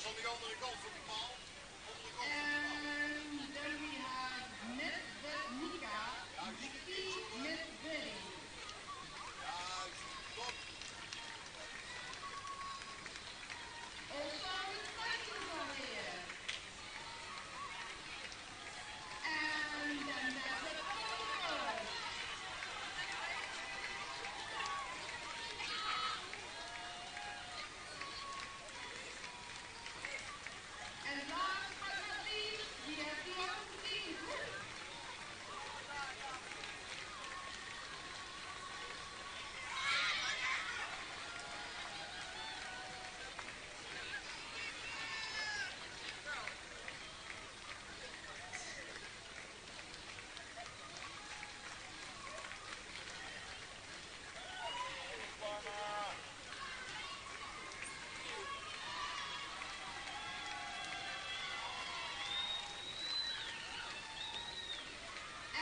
is aan de andere kant van de paal. And then we have Medvednica Mrki Medvedi. Juist, top. Also with titles on here. And then there's a photograph. And last but not least, we have the opening.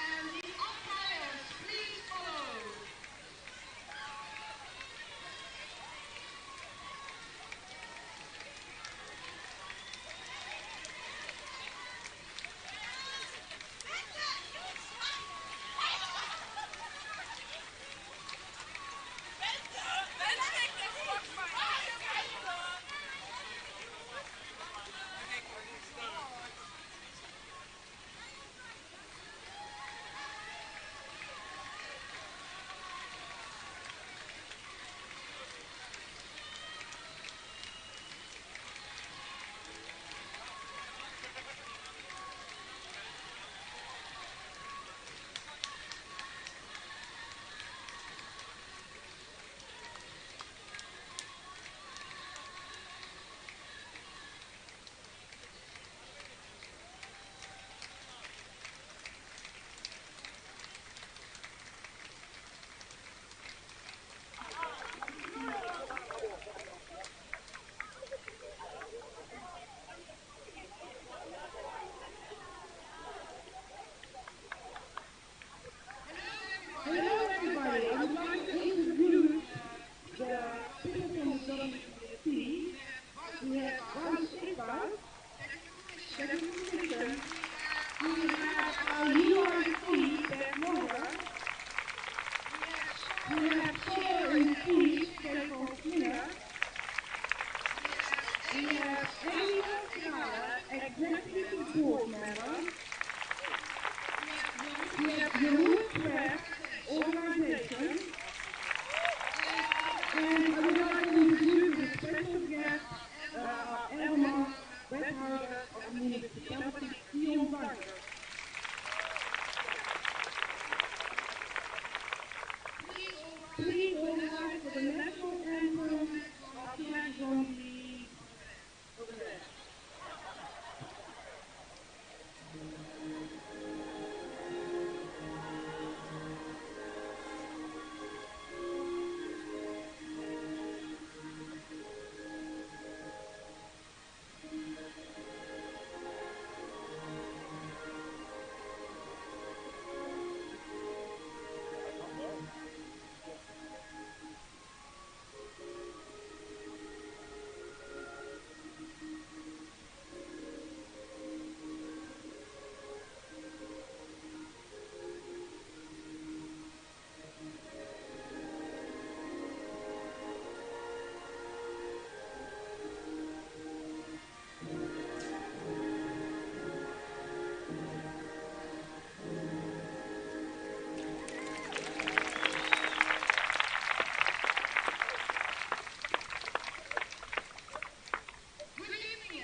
And the umpires, please follow. Hello everybody, I would like to introduce the people from the WCC. We have one speaker, Technical Commission. We have our UIC, Bert Monger. We have Solar and Peace, Stefan Slinger. We have Emily Hoskala, Executive Board Member. We have Jeroen Roef, Organization. And I would like to introduce the special guest, Elma, wethouder of the municipality, Dion Banker. Please all rise for the national anthem. Our flag is on the over there.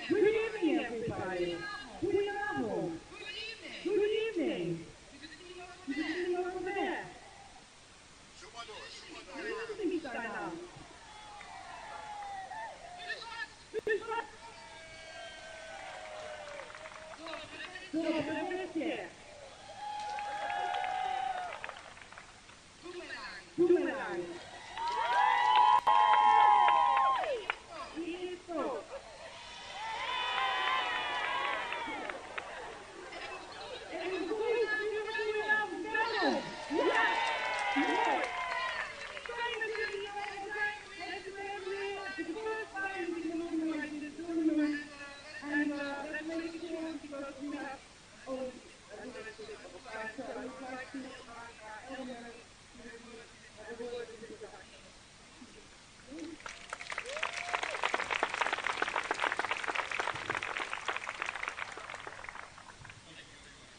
Good evening, everybody. Goedenavond. Good evening. You can see over there. Zoek maar door. Listening sign out. Dus wat? Door de Boomerang. Beautiful. En de goedenavond, welkom. Ja. Fijn dat jullie er zijn. Het is weer de first time we can organize this tournament.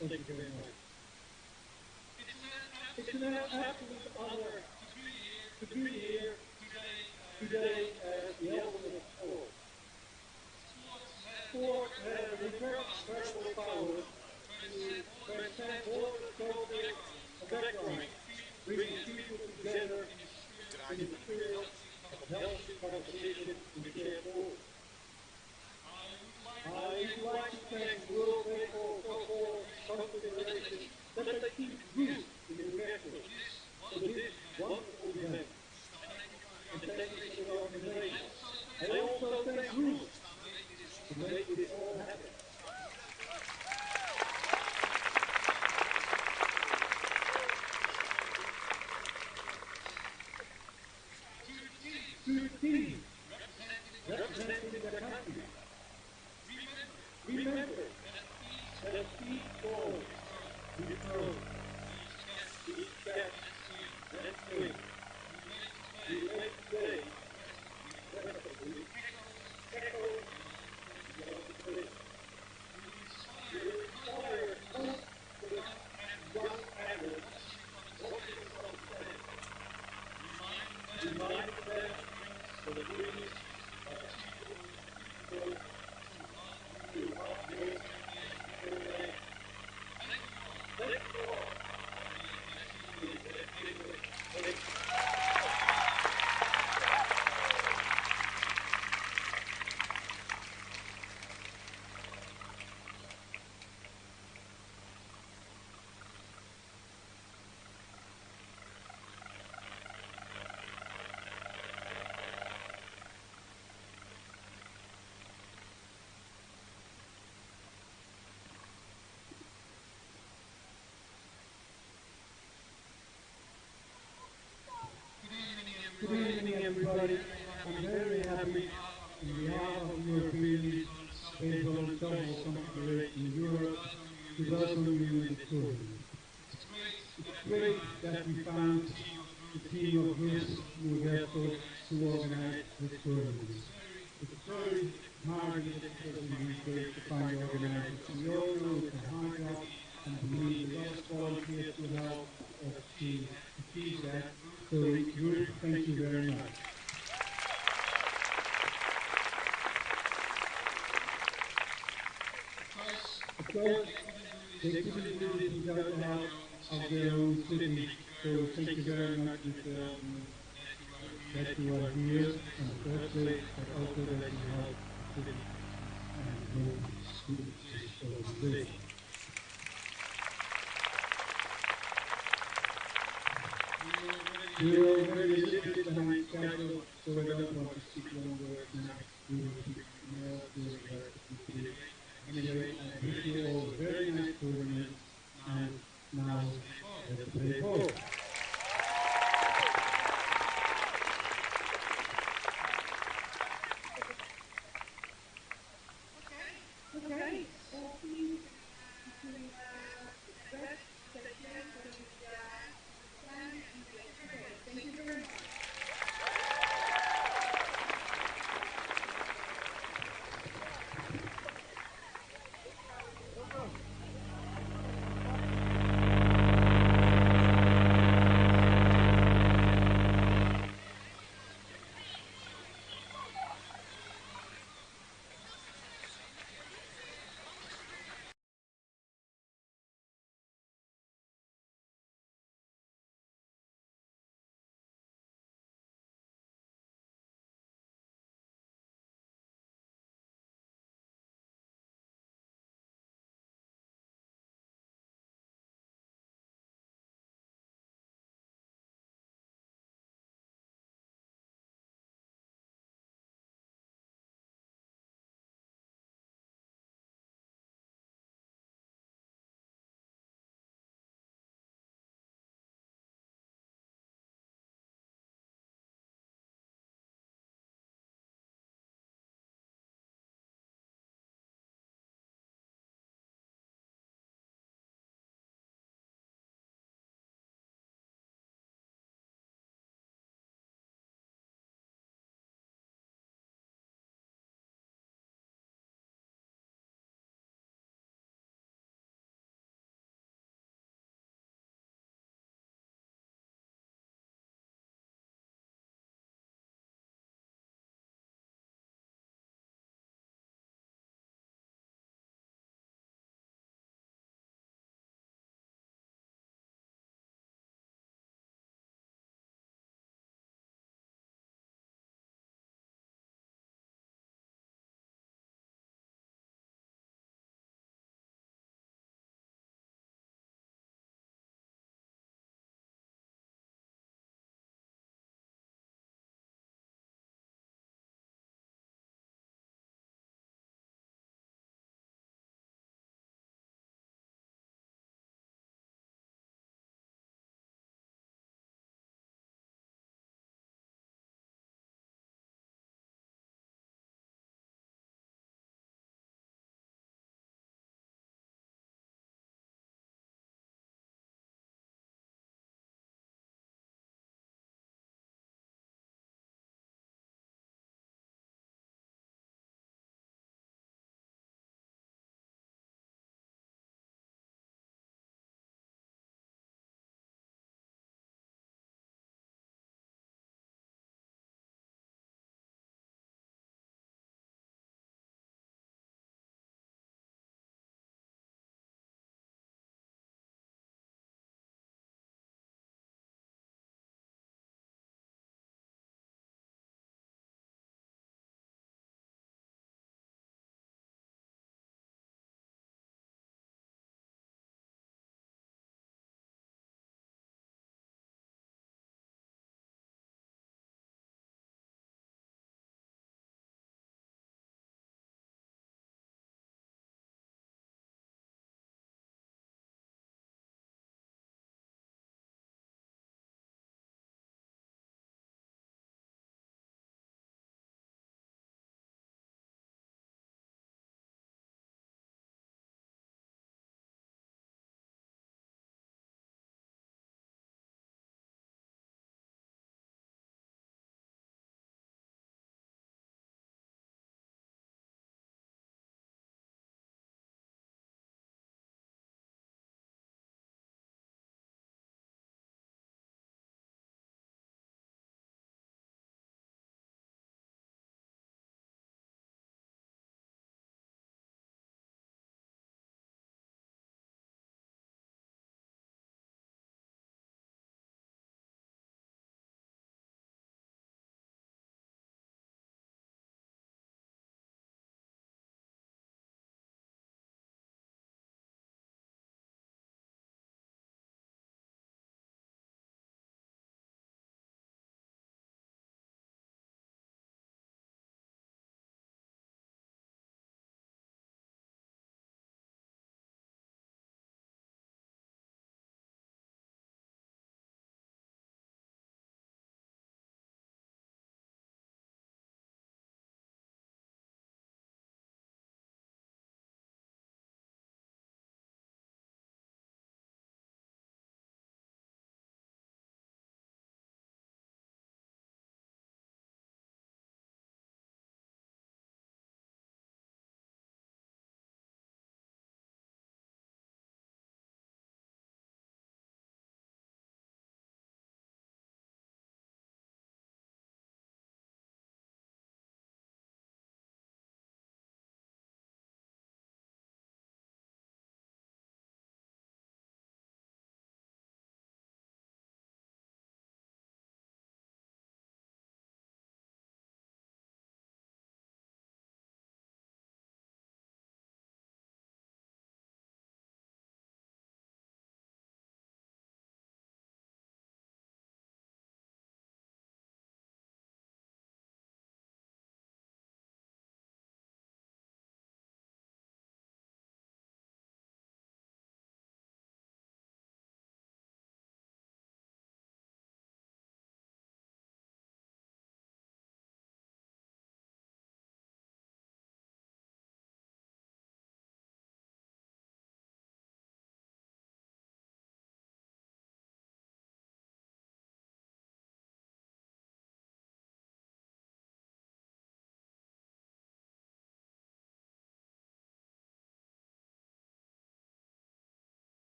Thank you very much. It's an absolute honor to be here today as the Elder of Sport. Sport has an incredible power to transcend borders, culture, and background, bringing people together in the spirit of healthy competition and shared goals. I would like to thank the World Baseball Softball Confederation that they keep roots in Moergestel for this wonderful event. And thank you for the organization. I also thank Roef to make this all happen. To the team representing the country, remember that each ball we throw, each catch and swing, we make today respectively echo the ultimate. Will inspire hope for the young athletes watching from the stands, reminding them that dreams are achievable through hard work and determination. Thank you all. Good evening, everybody. I'm very happy on behalf of the European Baseball and Softball Confederation in Europe to welcome you in this tournament. It's great that we found the team of Moergestel to organize this tournament. It's very hard and difficult in these days to find organizers. We all know it's a hard job, and we need a lot of volunteers to help us achieve that. So, Roef, thank you very much. Of course, they couldn't do this without the help of their own city. So, thank you very much that you are here in the first place, but also that you help the city and move this organization. We're already a little bit behind schedule, so I don't want to speak long words now. We will speak more during the rest of the meeting. Anyway, I wish you all a very nice tournament, and now let's play ball. Okay, please, between red section for the stand and the extra base. Thank you very much.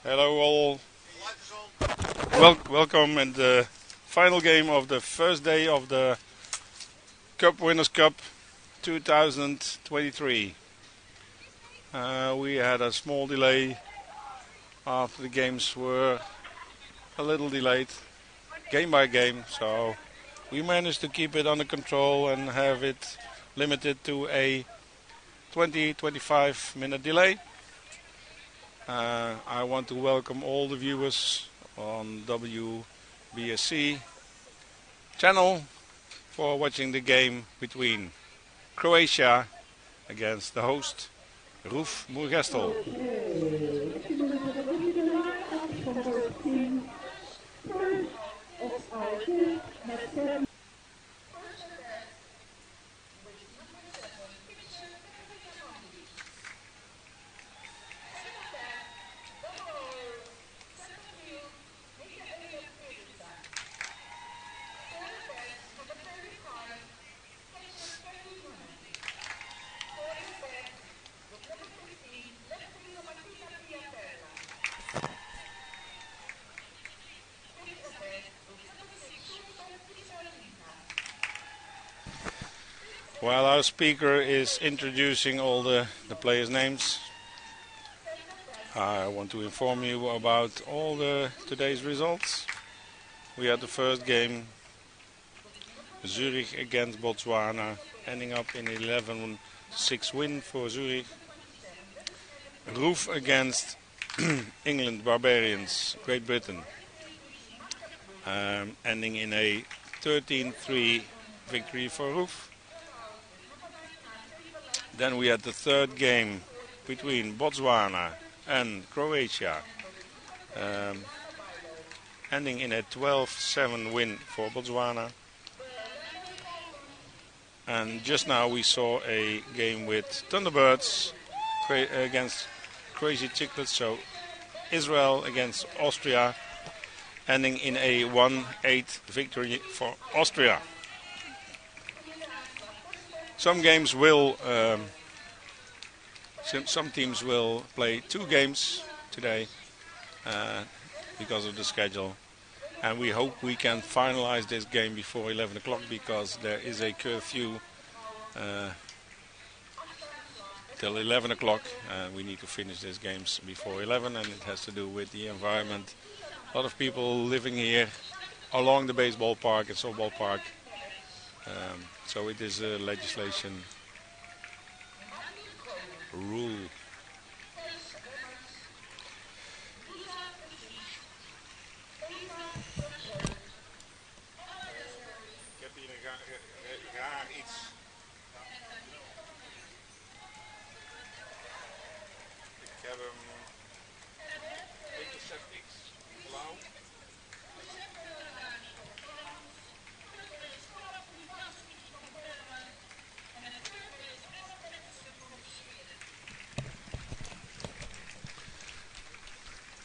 Hello all. Light is on. Welcome in the final game of the first day of the Cup Winners' Cup 2023. We had a small delay after the games were a little delayed, game by game, so we managed to keep it under control and have it limited to a 20-25 minute delay. I want to welcome all the viewers on WBSC channel for watching the game between Croatia against the host Roef Moergestel. From both teams. First of our team, Medvednica While our speaker is introducing all the players' names, I want to inform you about all the today's results. We had the first game, Zurich against Botswana, ending up in 11-6 win for Zurich. Roef against England Barbarians, Great Britain, ending in a 13-3 victory for Roef. Then we had the third game between Botswana and Croatia, ending in a 12-7 win for Botswana. And just now we saw a game with Thunderbirds against Crazy Chicklets, so Israel against Austria, ending in a 1-8 victory for Austria. Some games will, some teams will play 2 games today because of the schedule, and we hope we can finalize this game before 11 o'clock because there is a curfew till 11 o'clock. We need to finish these games before 11, and it has to do with the environment. A lot of people living here along the baseball park and softball park. So it is a legislation rule. Ik heb hier een raar iets. Ik heb hem een beetje septics, blauw.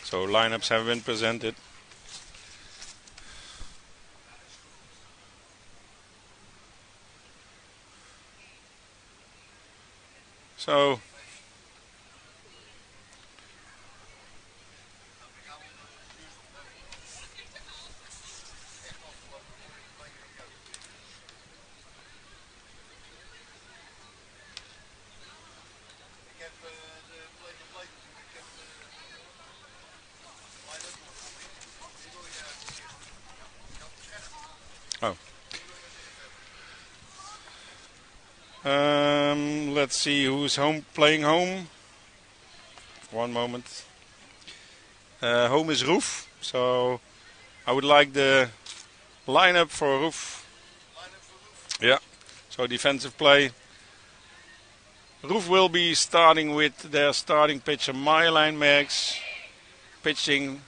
So lineups have been presented. So let's see who's playing home. One moment. Home is Roef, so I would like the lineup for Roef. Yeah, so defensive play. Roef will be starting with their starting pitcher Marjolein Merks, pitching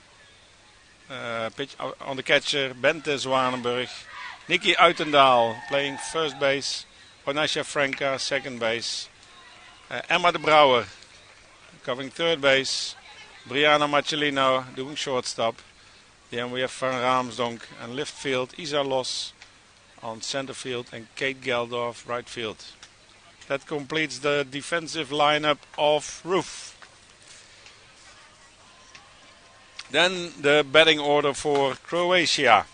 pitch on the catcher Bente Zwanenburg, Nikki Uitendaal playing first base, Onasha Franka second base, Emma de Brouwer covering third base, Brianna Marcellino doing shortstop. Then we have Van Raamsdonk and left field, Isa Los on center field, and Kate Geldorf right field. That completes the defensive lineup of Roef. Then the batting order for Croatia.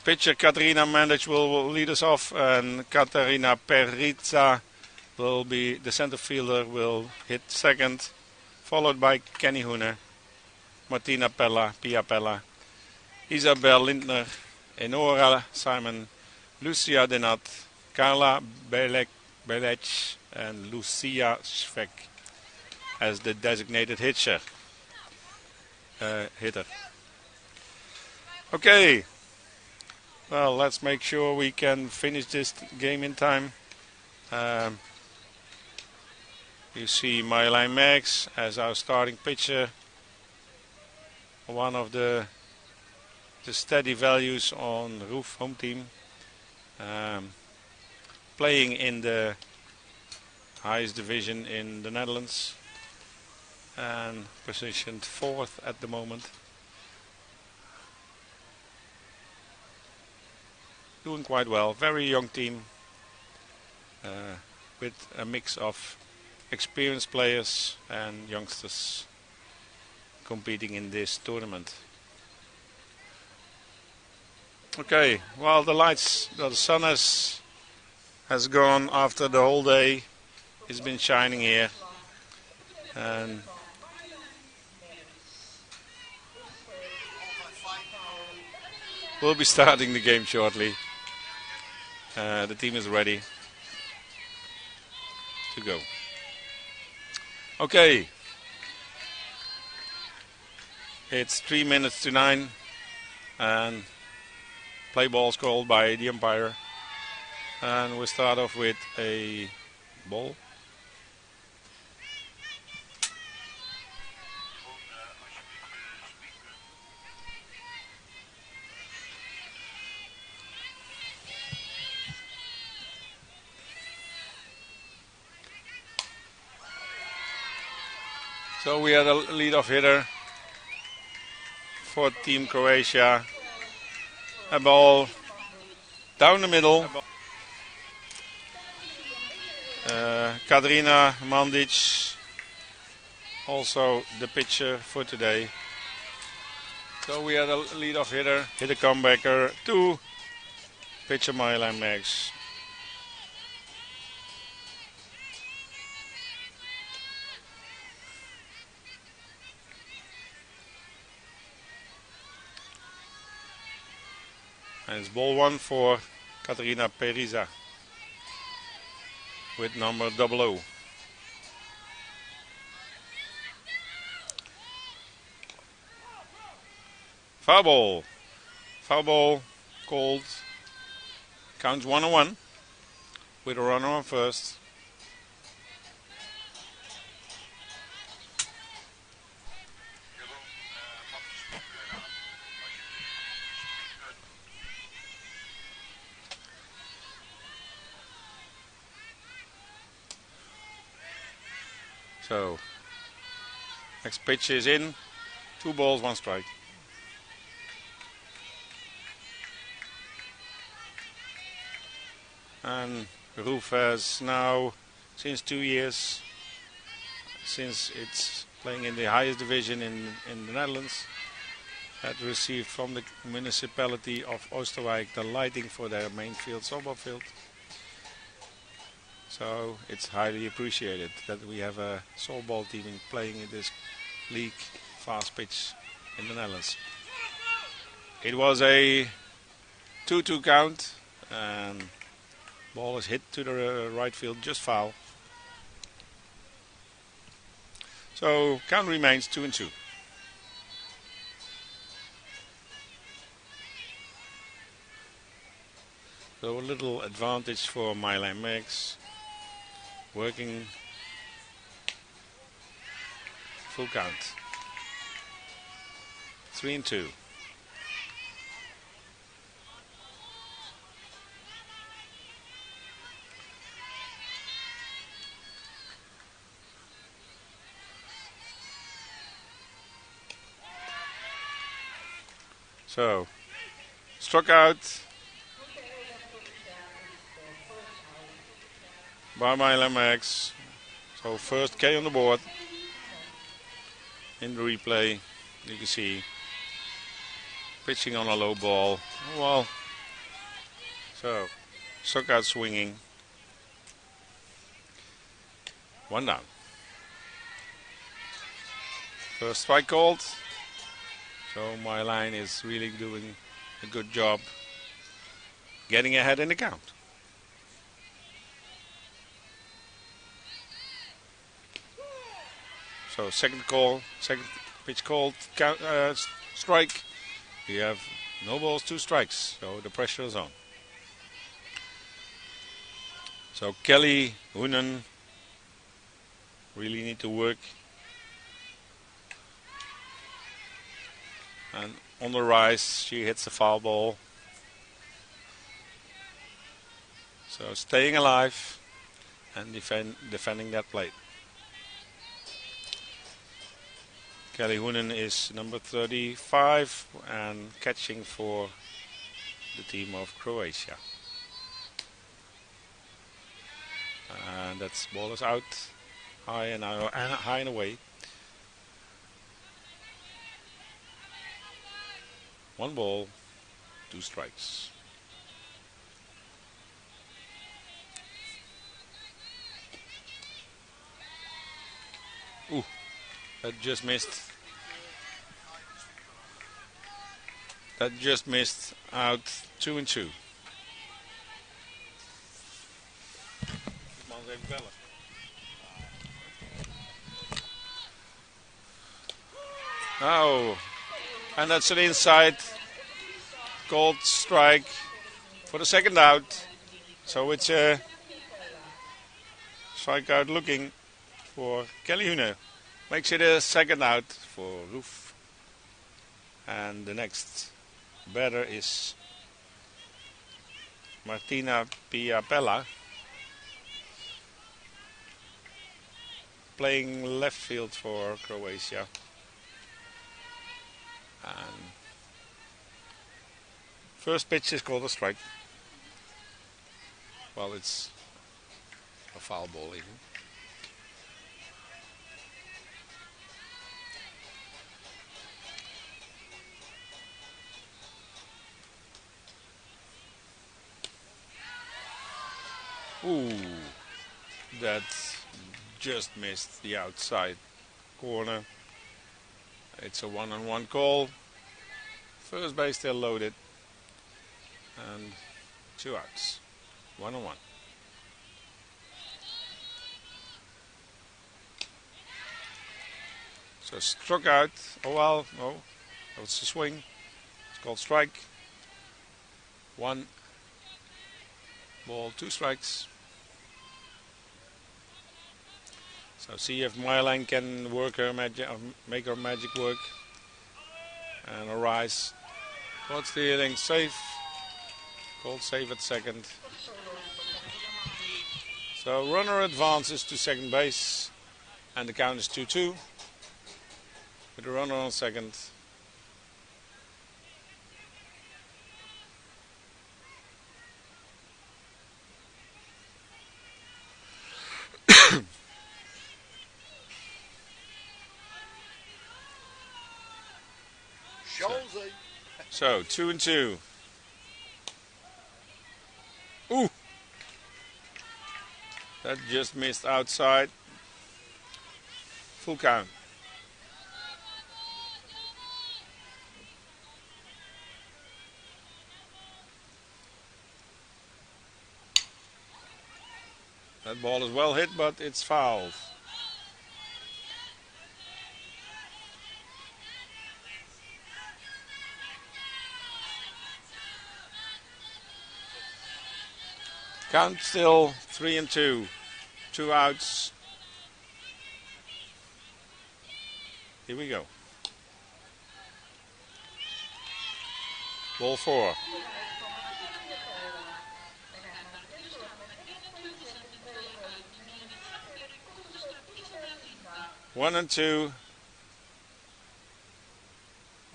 Pitcher Katarina Mandic will lead us off, and Katarina Perica will be the center fielder, will hit second, followed by Kenny Hune, Martina Pella, Pia Pella, Isabel Lindner, Enora Simon, Lucia Denat, Carla Belec, and Lucia Schweck as the designated hitter. Okay, well, let's make sure we can finish this game in time. You see Marjolein Merks as our starting pitcher, one of the steady values on Roef home team, playing in the highest division in the Netherlands and positioned 4th at the moment. Doing quite well, very young team with a mix of experienced players and youngsters competing in this tournament. Okay, well, the sun has gone after the whole day. It's been shining here, and we'll be starting the game shortly. The team is ready to go. Okay, it's 3 minutes to 9, and play ball's called by the umpire, and we start off with a ball. So we had a leadoff hitter for Team Croatia. A ball down the middle. Katarina Mandic, also the pitcher for today. So we had a leadoff hitter, hit a comebacker to pitcher Marjolein Merks. And it's ball 1 for Katarina Perica with number 00. Foul ball. Foul ball called. Counts 1-1 with a runner on first. So, next pitch is in. 2 balls, 1 strike. And Roef has now, since 2 years, since it's playing in the highest division in the Netherlands, had received from the municipality of Oosterwijk the lighting for their main field, softball field. So it's highly appreciated that we have a softball team playing in this league, fast pitch in the Netherlands. It was a 2-2 count, and ball is hit to the right field, just foul. So count remains 2-2. So a little advantage for Marjolein Merks. Working full count. 3-2. So, struck out by Marjolein Merks. So first K on the board. In the replay, you can see pitching on a low ball. Well, so struck out swinging. One down. First strike called. So my line is really doing a good job getting ahead in the count. So second pitch called, count, strike. We have no balls, 2 strikes. So the pressure is on. So Kelly Hoonen really need to work. And on the rise, she hits the foul ball. So staying alive and defending that plate. Kelly Hoonen is number 35 and catching for the team of Croatia. And that ball is out, high and away. 1 ball, 2 strikes. Ooh, that just missed. That just missed out. 2 and 2. Oh, and that's an inside called strike for the second out. So it's a strikeout looking for Kelly Hoonen. Makes it a second out for Roef. And the next batter is Martina Piapella, playing left field for Croatia. And first pitch is called a strike. Well, it's a foul ball even. Ooh, that just missed the outside corner. It's a 1-on-1 call. First base still loaded. And 2 outs. 1-on-1. So struck out. Oh well, no. That's a swing. It's called strike. 1 ball, 2 strikes. So see if Marjolein can work her magic, make her magic work. And a rise. Caught stealing, safe. Called safe at second. So runner advances to second base. And the count is 2-2. With the runner on second. So 2 and 2. Ooh, that just missed outside. Full count. That ball is well hit, but it's fouled. Count still 3 and 2. 2 outs. Here we go. Ball 4. One and 2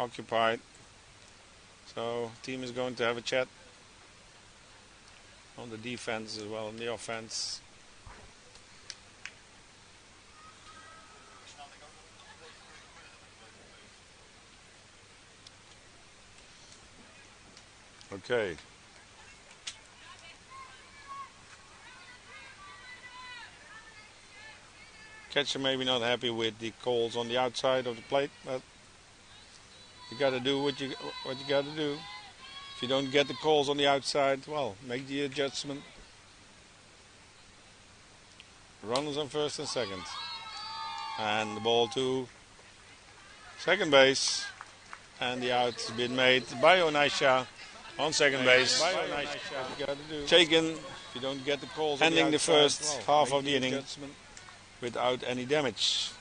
occupied. So team is going to have a chat on the defense as well, on the offense. Okay. Catcher maybe not happy with the calls on the outside of the plate, but you got to do what you got to do. If you don't get the calls on the outside, well, make the adjustment. Runners on first and second, and the ball to second base, and the out has been made by Onaisha on second base. Taken. If you don't get the calls, ending the first half of the inning without any damage.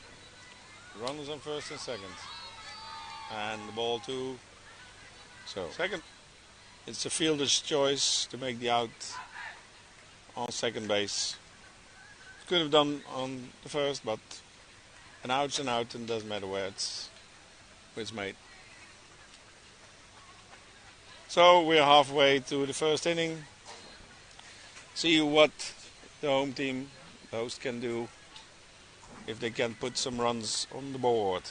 Runners on first and second, and the ball to second. It's the fielder's choice to make the out on second base. Could have done on the first, but an out's an out, and doesn't matter where it's made. So we're halfway to the first inning. See what the home team, the host, can do if they can put some runs on the board.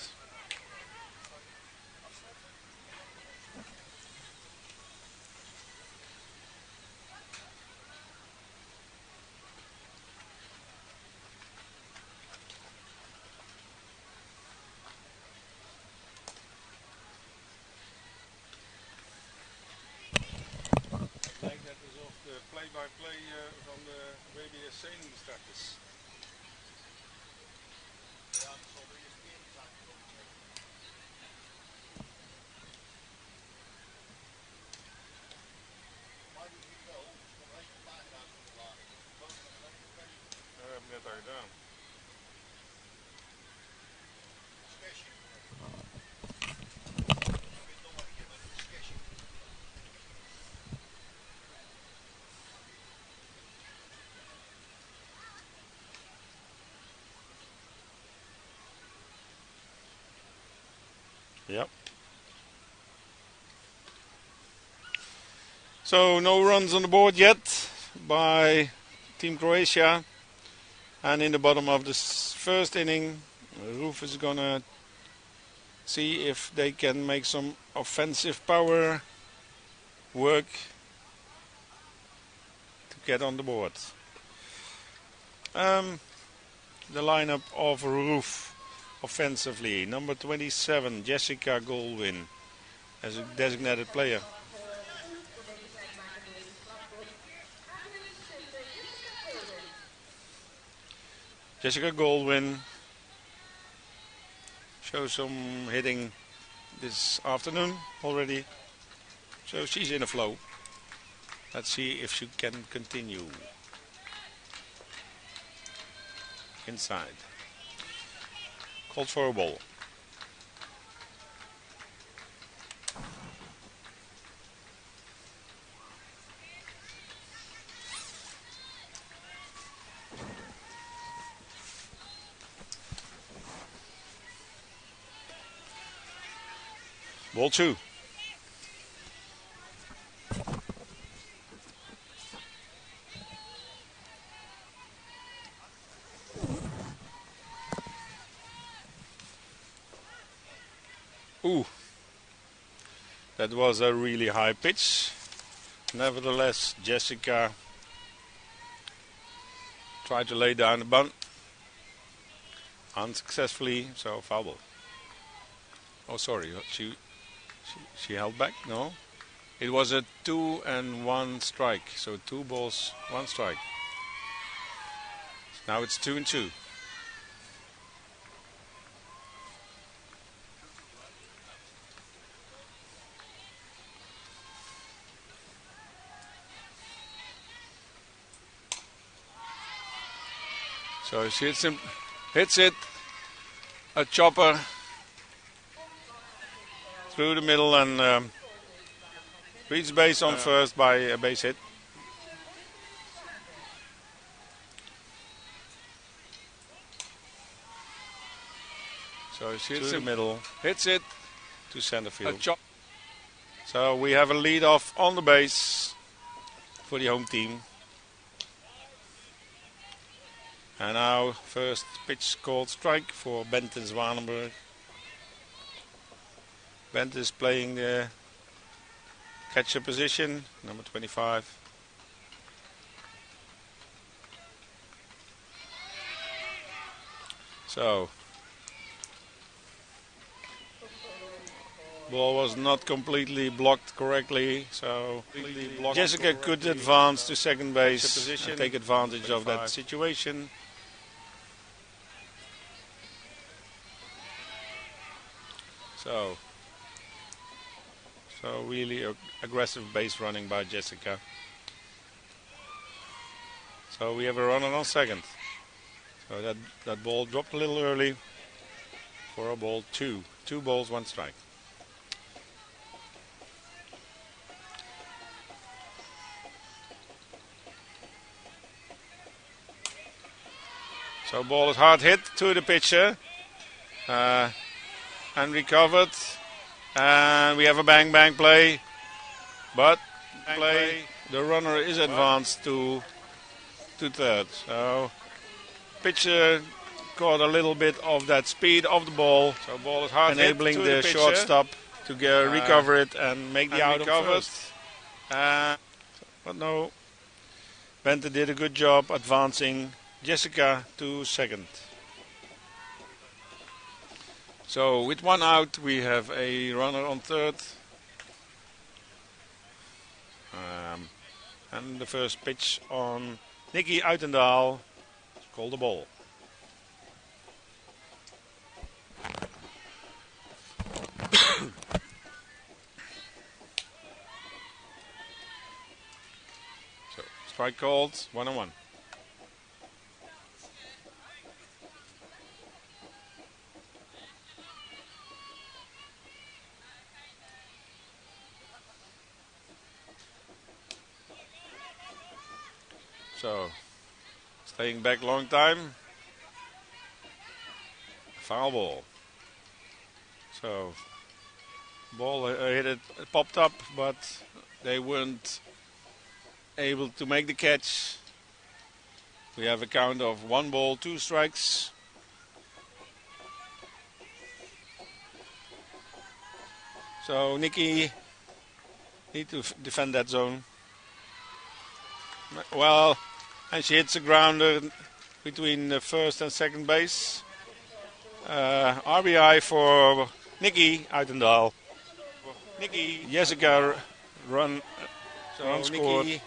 Dat is of de play-by-play van de WBSC start is. Dat heb ik net al gedaan. Yep. So no runs on the board yet by Team Croatia. And in the bottom of this first inning, Roef is gonna see if they can make some offensive power work to get on the board. The lineup of Roef offensively: number 27, Jessica Goldwyn, as a designated player. Jessica Goldwyn shows some hitting this afternoon already, so she's in a flow. Let's see if she can continue. Inside. Called for a ball. Ball 2. Ooh, that was a really high pitch. Nevertheless, Jessica tried to lay down the bunt unsuccessfully, so foul ball. Oh, sorry, she held back. No, it was a 2-1 strike. So 2 balls, 1 strike. Now it's 2-2. So she hits it, a chopper through the middle, and reaches base on first by a base hit. So she hits the middle, hits it to center field. So we have a lead off on the base for the home team. And now first pitch called strike for Bente Zwanenburg. Bente is playing the catcher position, number 25. So, ball was not completely blocked correctly, so Jessica could advance to second base and take advantage of that situation. So really aggressive base running by Jessica. So we have a runner on second. So that ball dropped a little early for a ball 2. 2 balls, 1 strike. So ball is hard hit to the pitcher and recovered. And we have a bang bang play, but the runner is advanced to third. So pitcher caught a little bit of that speed of the ball, so ball is hard enabling the shortstop to recover it and make the out on first. But no, Bente did a good job advancing Jessica to second. So with 1 out, we have a runner on third. And the first pitch on Nicky Uitendaal called the ball. So strike called, 1-1. So, staying back long time. Foul ball. So, ball hit it popped up, but they weren't able to make the catch. We have a count of 1 ball, 2 strikes. So, Nicky need to defend that zone. Well, and she hits a grounder between the first and second base. RBI for Nicky Uitendaal. Jessica run scored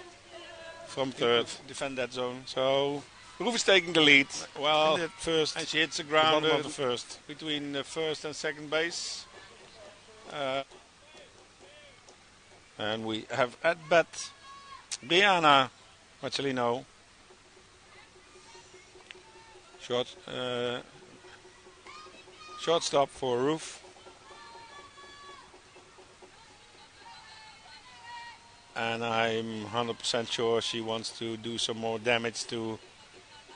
from third. Defend that zone. So Roef is taking the lead. Well, first, and she hits a grounder of the first between the first and second base. And we have at bat Brianna Marcelino. Shortstop for Roef. And I'm 100% sure she wants to do some more damage to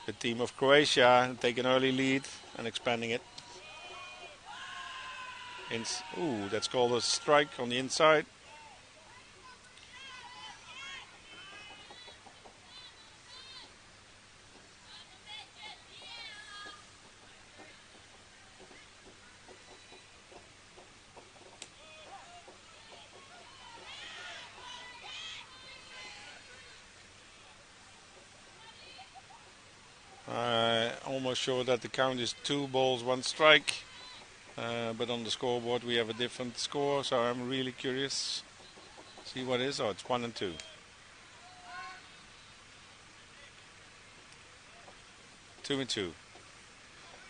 the team of Croatia and take an early lead and expanding it. Ooh, that's called a strike on the inside. Almost sure that the count is 2 balls, 1 strike. But on the scoreboard we have a different score, so I'm really curious. See what it is. Oh, it's 1 and 2. 2 and 2.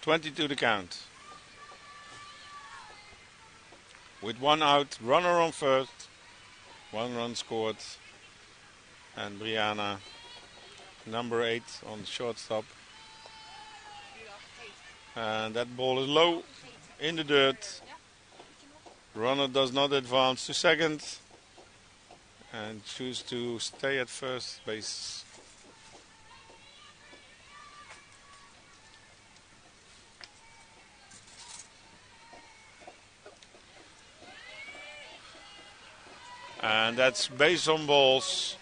22 the count. With 1 out, runner on first. 1 run scored. And Brianna, number 8 on shortstop. And that ball is low in the dirt. Runner does not advance to second and choose to stay at first base. And that's base on balls.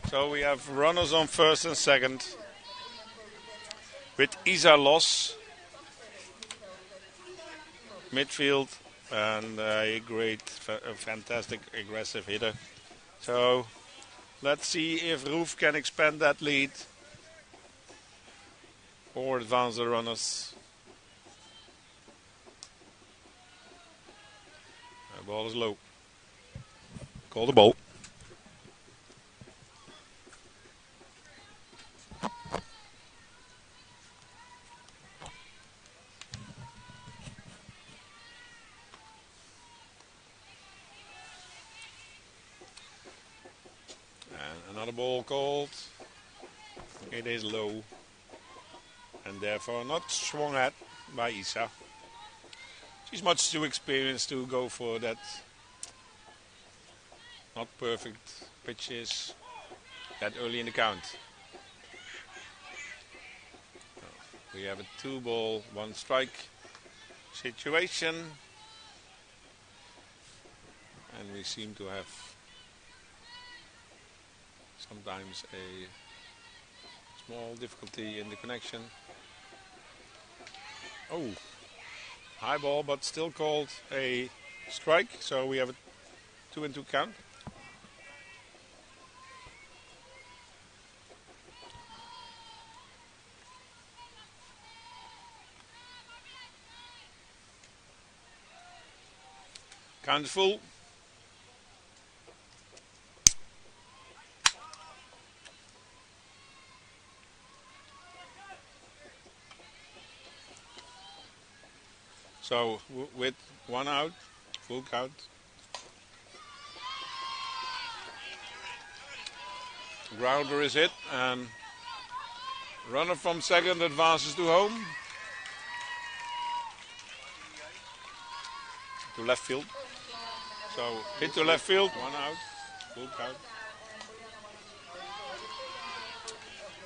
So we have runners on first and second with Isa Los. Midfield and a fantastic aggressive hitter. So let's see if Roef can expand that lead or advance the runners. The ball is low. Call the ball. And another ball called. It is low and therefore not swung at by Isa. She's much too experienced to go for that not perfect pitches that early in the count. We have a 2-ball, 1-strike situation, and we seem to have sometimes a small difficulty in the connection. Oh, high ball, but still called a strike, so we have a 2-2 count. Count full. So with 1 out, full count. Grounder is hit and runner from second advances to home. To left field. So hit to left field, 1 out, full count.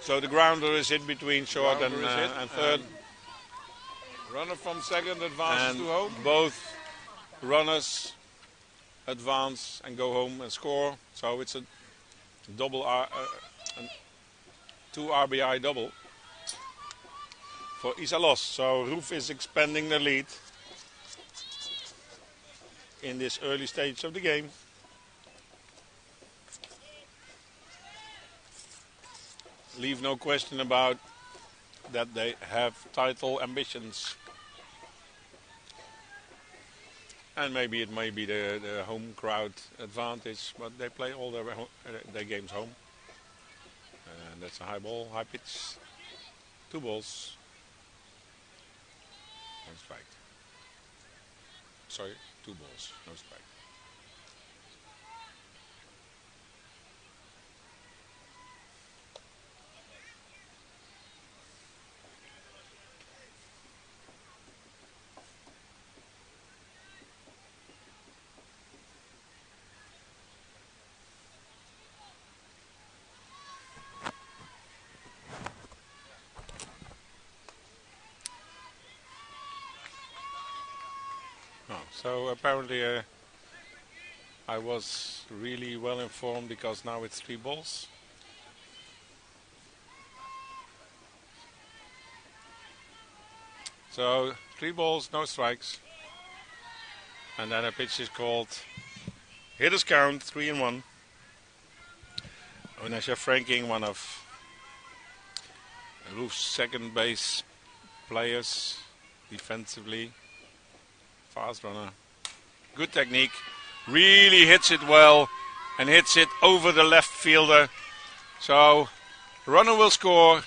So the grounder is hit between short and third. Runner from second advances to home. Both runners advance and go home and score. So it's a double, 2 RBI double for Isalos. So Roef is expanding the lead in this early stage of the game. Leave no question about that they have title ambitions. And maybe it may be the home crowd advantage, but they play all their games home. And that's a high ball, high pitch. 2 balls. 1 strike. Sorry, 2 balls, no strike. So apparently I was really well informed because now it's 3 balls. So 3 balls, no strikes. And then a pitch is called hitters count, 3-1. Onasha Franking, one of Roef's second base players defensively. Fast runner, good technique, really hits it well and hits it over the left fielder. So runner will score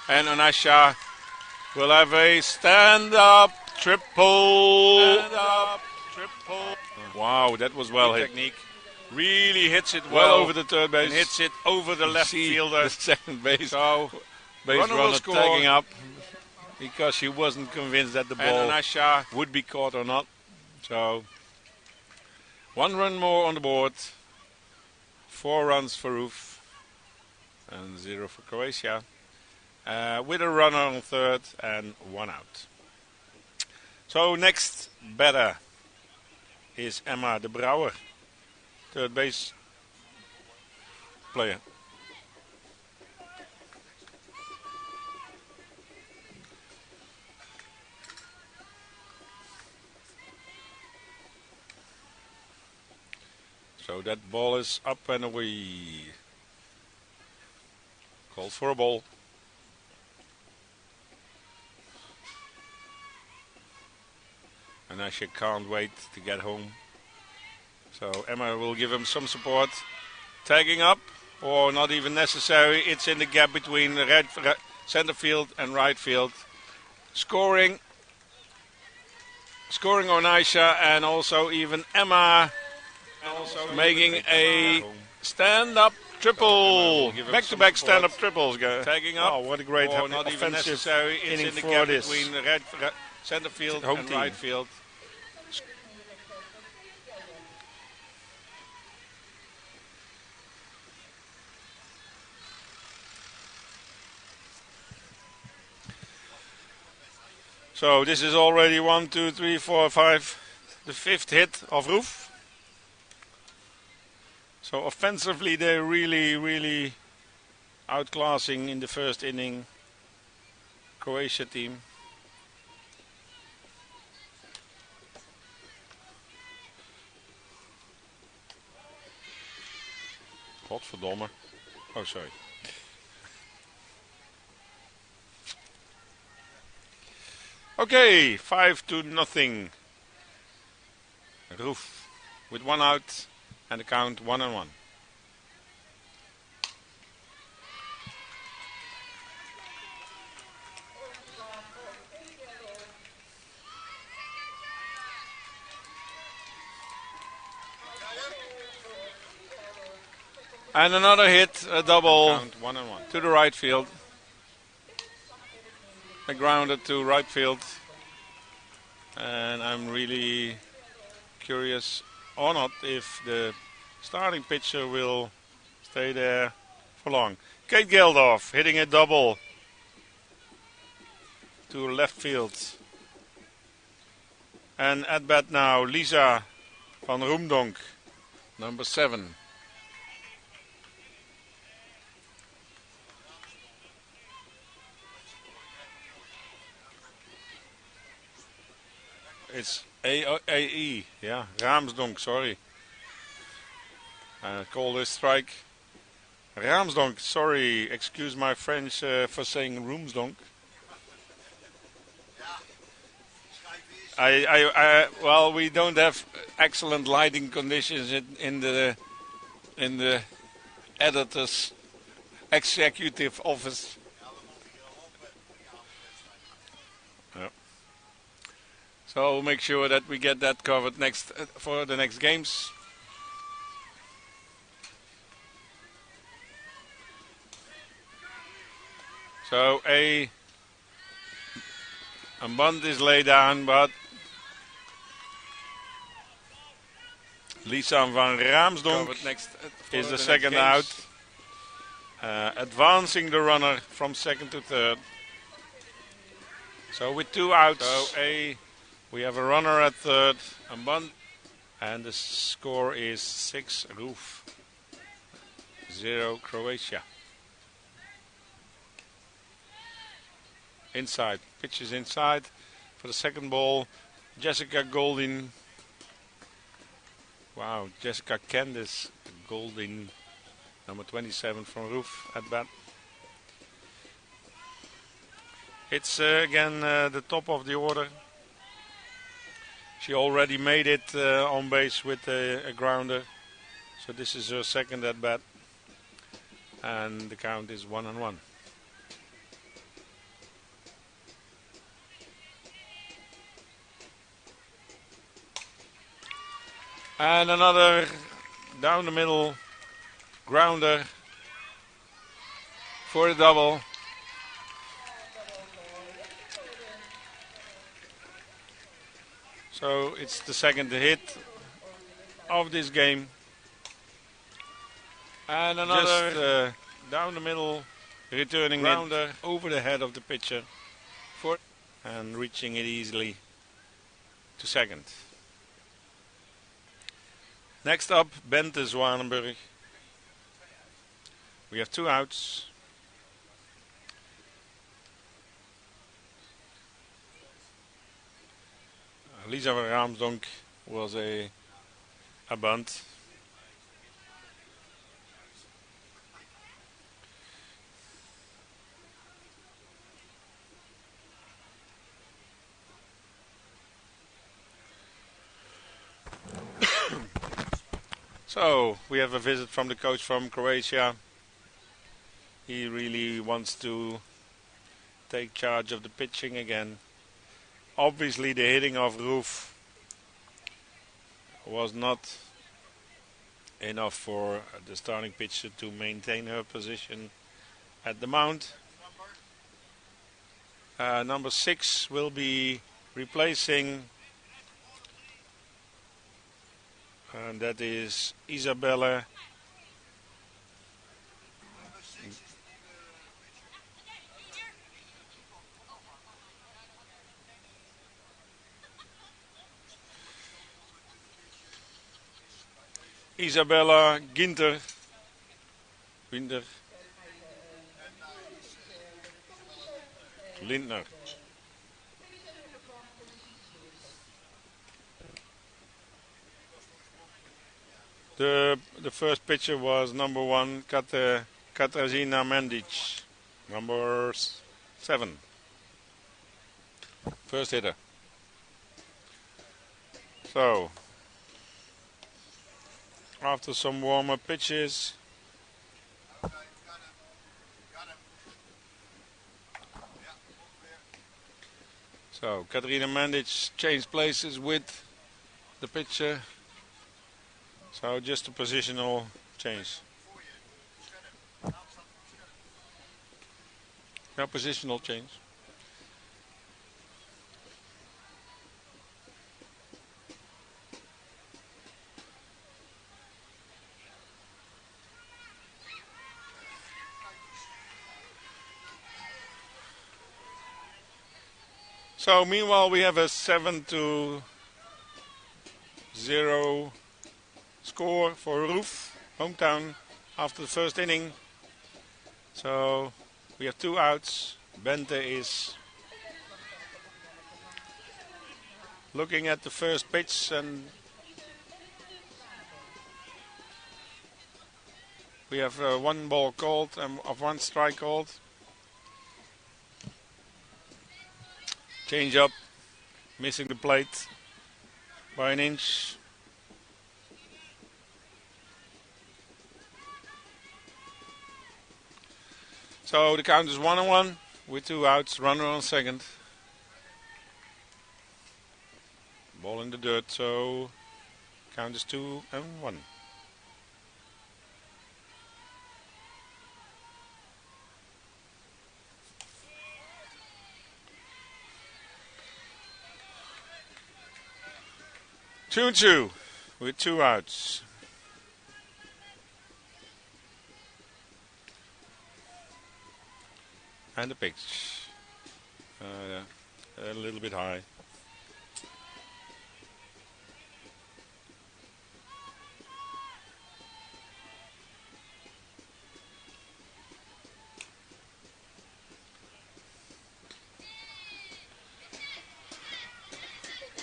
and Onasha will have a stand-up triple. Wow, that was well hit. Technique. Really hits it well over the third base and hits it over the left fielder. The second base. So base runner tagging up because she wasn't convinced that the ball would be caught or not. So 1 run more on the board. 4 runs for Roef and 0 for Croatia. With a runner on third and 1 out. So next batter is Emma de Brouwer, third base player. So that ball is up and away. Called for a ball. And Asher can't wait to get home. So Emma will give him some support. Tagging up, or not even necessary. It's in the gap between the center field and right field. Scoring on Aisha, and also even Emma making a stand-up triple. Back-to-back stand-up triples. Tagging up. Oh, what a great or not even necessary. It's in the gap between the center field and right field. So this is already 1, 2, 3, 4, 5, the 5th hit of Roef. So offensively they're really outclassing in the first inning Croatia team. Godverdomme. Oh, sorry. Okay, 5-0. Roef with 1 out and the count 1-1. And another hit, a double to the right field. A grounder to right field. And I'm really curious or not if the starting pitcher will stay there for long. Kate Geldorf hitting a double to left field. And at bat now Lisa van Roemdonk, number 7. It's A-E, yeah, Raamsdonk, sorry. Call this strike. Raamsdonk, sorry, excuse my French for saying Roemsdonk. Well, we don't have excellent lighting conditions in the editor's executive office. Yep. So we'll make sure that we get that covered next for the next games. So a bunt is laid down, but Lisa van Raamsdonk is the second out, advancing the runner from second to third. So with 2 outs, we have a runner at third, a bunt, and the score is 6 Roef, 0 Croatia. Inside, pitch is inside for the second ball. Jessica Goldin. Wow, Jessica Candice Goldin, number 27 from Roef at bat. It's again the top of the order. She already made it on base with a grounder. So this is her second at bat. And the count is 1-1. And another down the middle grounder for the double. So it's the second hit of this game. And another down the middle returning grounder over the head of the pitcher and reaching it easily to second. Next up, Bente Zwanenburg. We have 2 outs. Lisa van Raamsdonk was a bunt. So we have a visit from the coach from Croatia. He really wants to take charge of the pitching again. Obviously the hitting of Roef was not enough for the starting pitcher to maintain her position at the mound. Number 6 will be replacing, and that is Isabella. Isabella Ginter. Winter. Lindner. The first pitcher was number 1, Katarzyna Mendic, number 7. First hitter. So, after some warm-up pitches, so Katarzyna Mendic changed places with the pitcher. So just a positional change. Yeah, positional change. So meanwhile we have a 7-0 score for Roef, hometown, after the first inning. So we have 2 outs. Bente is looking at the first pitch, and we have 1 ball called and of 1 strike called. Change up, missing the plate by an inch. So the count is 1-1 with 2 outs, runner on second. Ball in the dirt, so count is 2-1. Two and 2 with 2 outs. And the pitch. A little bit high.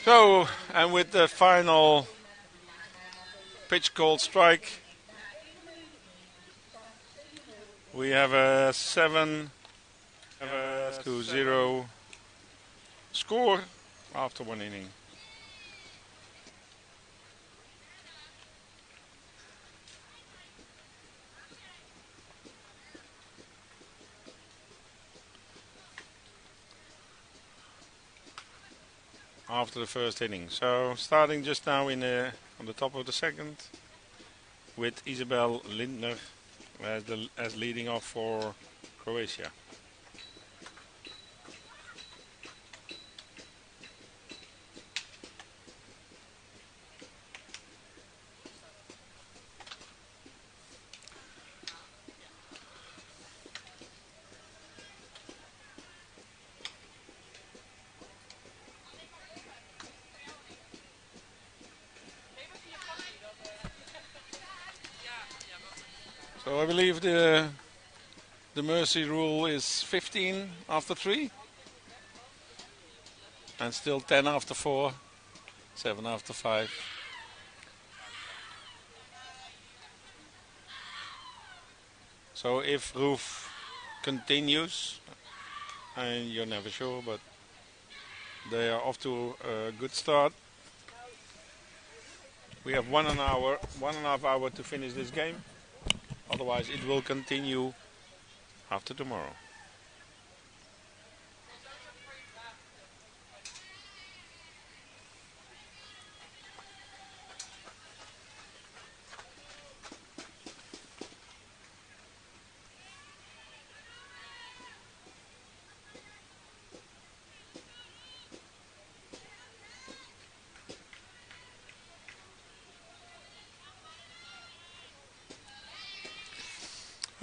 So, and with the final pitch called strike, we have a 7-0 score after 1 inning. After the first inning. So starting just now on the top of the second with Isabel Lindner as leading off for Croatia. So I believe the mercy rule is 15 after 3 and still 10 after 4, 7 after 5. So if Roef continues, and you're never sure, but they are off to a good start. We have 1.5 hour to finish this game. Otherwise, it will continue after tomorrow.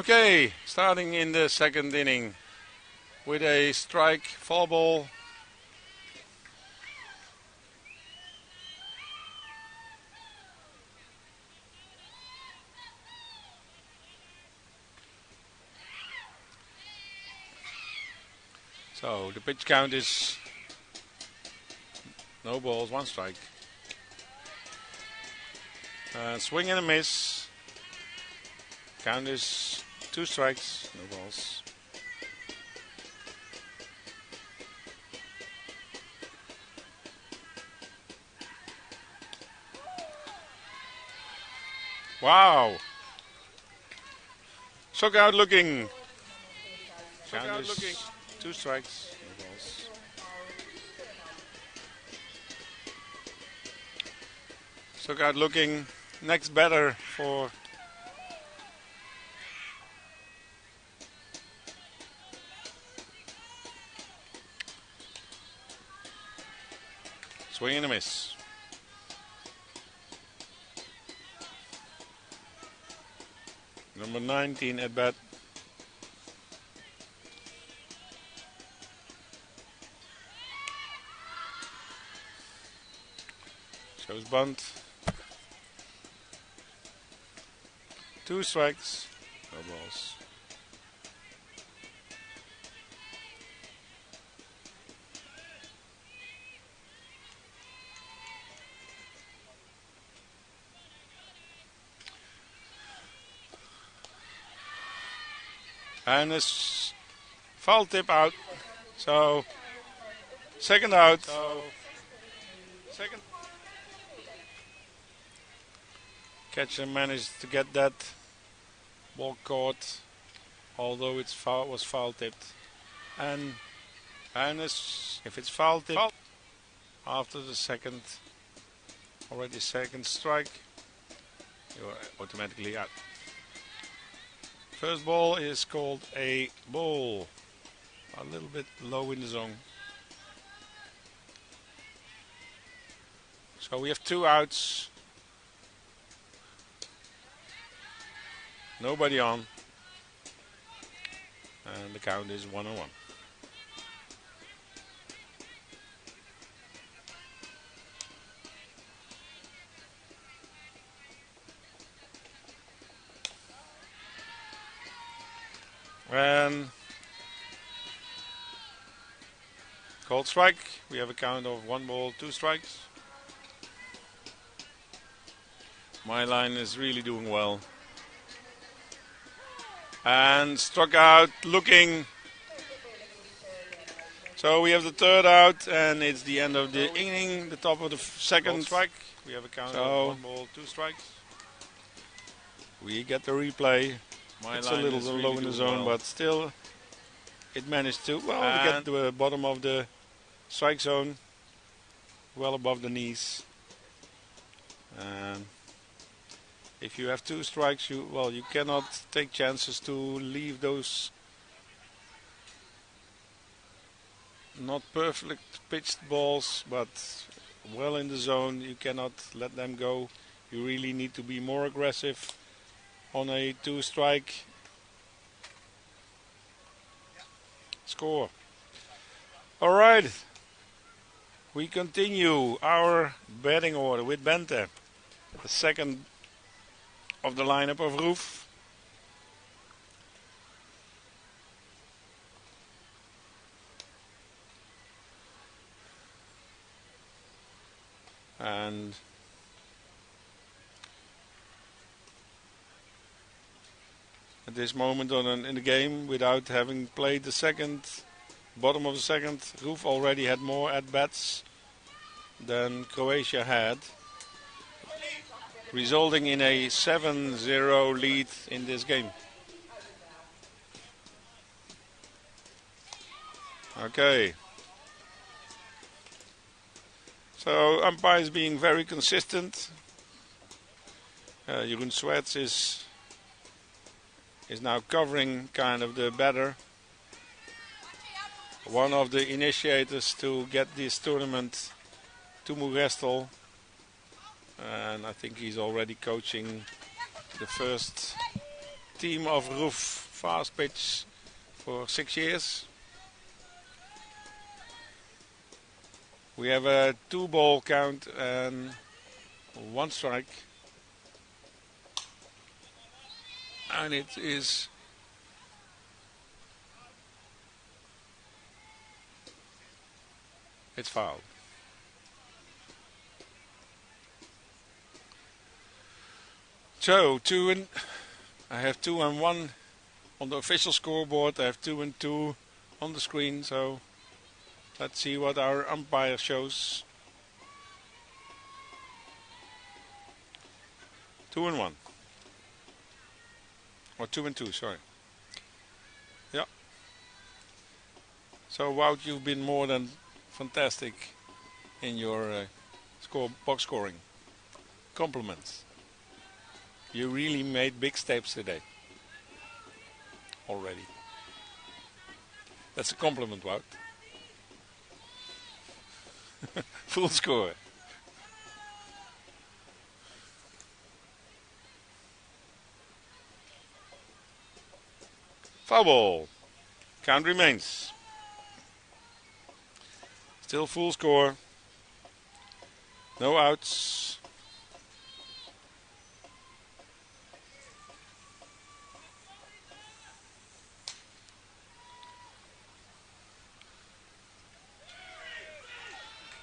Okay, starting in the second inning with a strike, foul ball. So the pitch count is no balls, 1 strike. Swing and a miss. Count is 2 strikes, no balls. Wow. Struck out looking. Count is 2 strikes, no balls. Struck out looking. Next batter for swing and a miss. Number 19 at bat. Shows bunt. 2 strikes, no balls. And a foul tip out. So second out. Catcher managed to get that ball caught, although it was foul tipped. And if it's foul tipped after the second strike, you're automatically out. First ball is called a ball. A little bit low in the zone. So we have 2 outs. Nobody on. And the count is 1-1. And called strike. We have a count of 1 ball, 2 strikes. My line is really doing well. And struck out looking. So we have the third out, and it's the end of the inning, the top of the second strike. We have a count of 1 ball, 2 strikes. We get the replay. It's a little low in the zone, but still it managed to get to the bottom of the strike zone, well above the knees. And if you have 2 strikes, you cannot take chances to leave those not perfect pitched balls, but well in the zone. You cannot let them go. You really need to be more aggressive on a 2 strike. Score. All right. We continue our batting order with Bente, the second of the lineup of Roef. And at this moment in the game, without having played the bottom of the second, Roef already had more at-bats than Croatia had. resulting in a 7-0 lead in this game. Okay. So umpires being very consistent. Jeroen Sweats is now covering kind of the batter. One of the initiators to get this tournament to Moergestel. And I think he's already coaching the first team of Roef fast pitch for 6 years. We have a 2-ball count and 1 strike. And it's foul. So I have 2 and 1 on the official scoreboard. I have 2 and 2 on the screen. So let's see what our umpire shows. 2 and 1. Or 2 and 2, sorry. Yeah. So Wout, you've been more than fantastic in your box scoring. Compliments. You really made big steps today. Already. That's a compliment, Wout. Full score. Foul ball. Count remains. Still full score. No outs.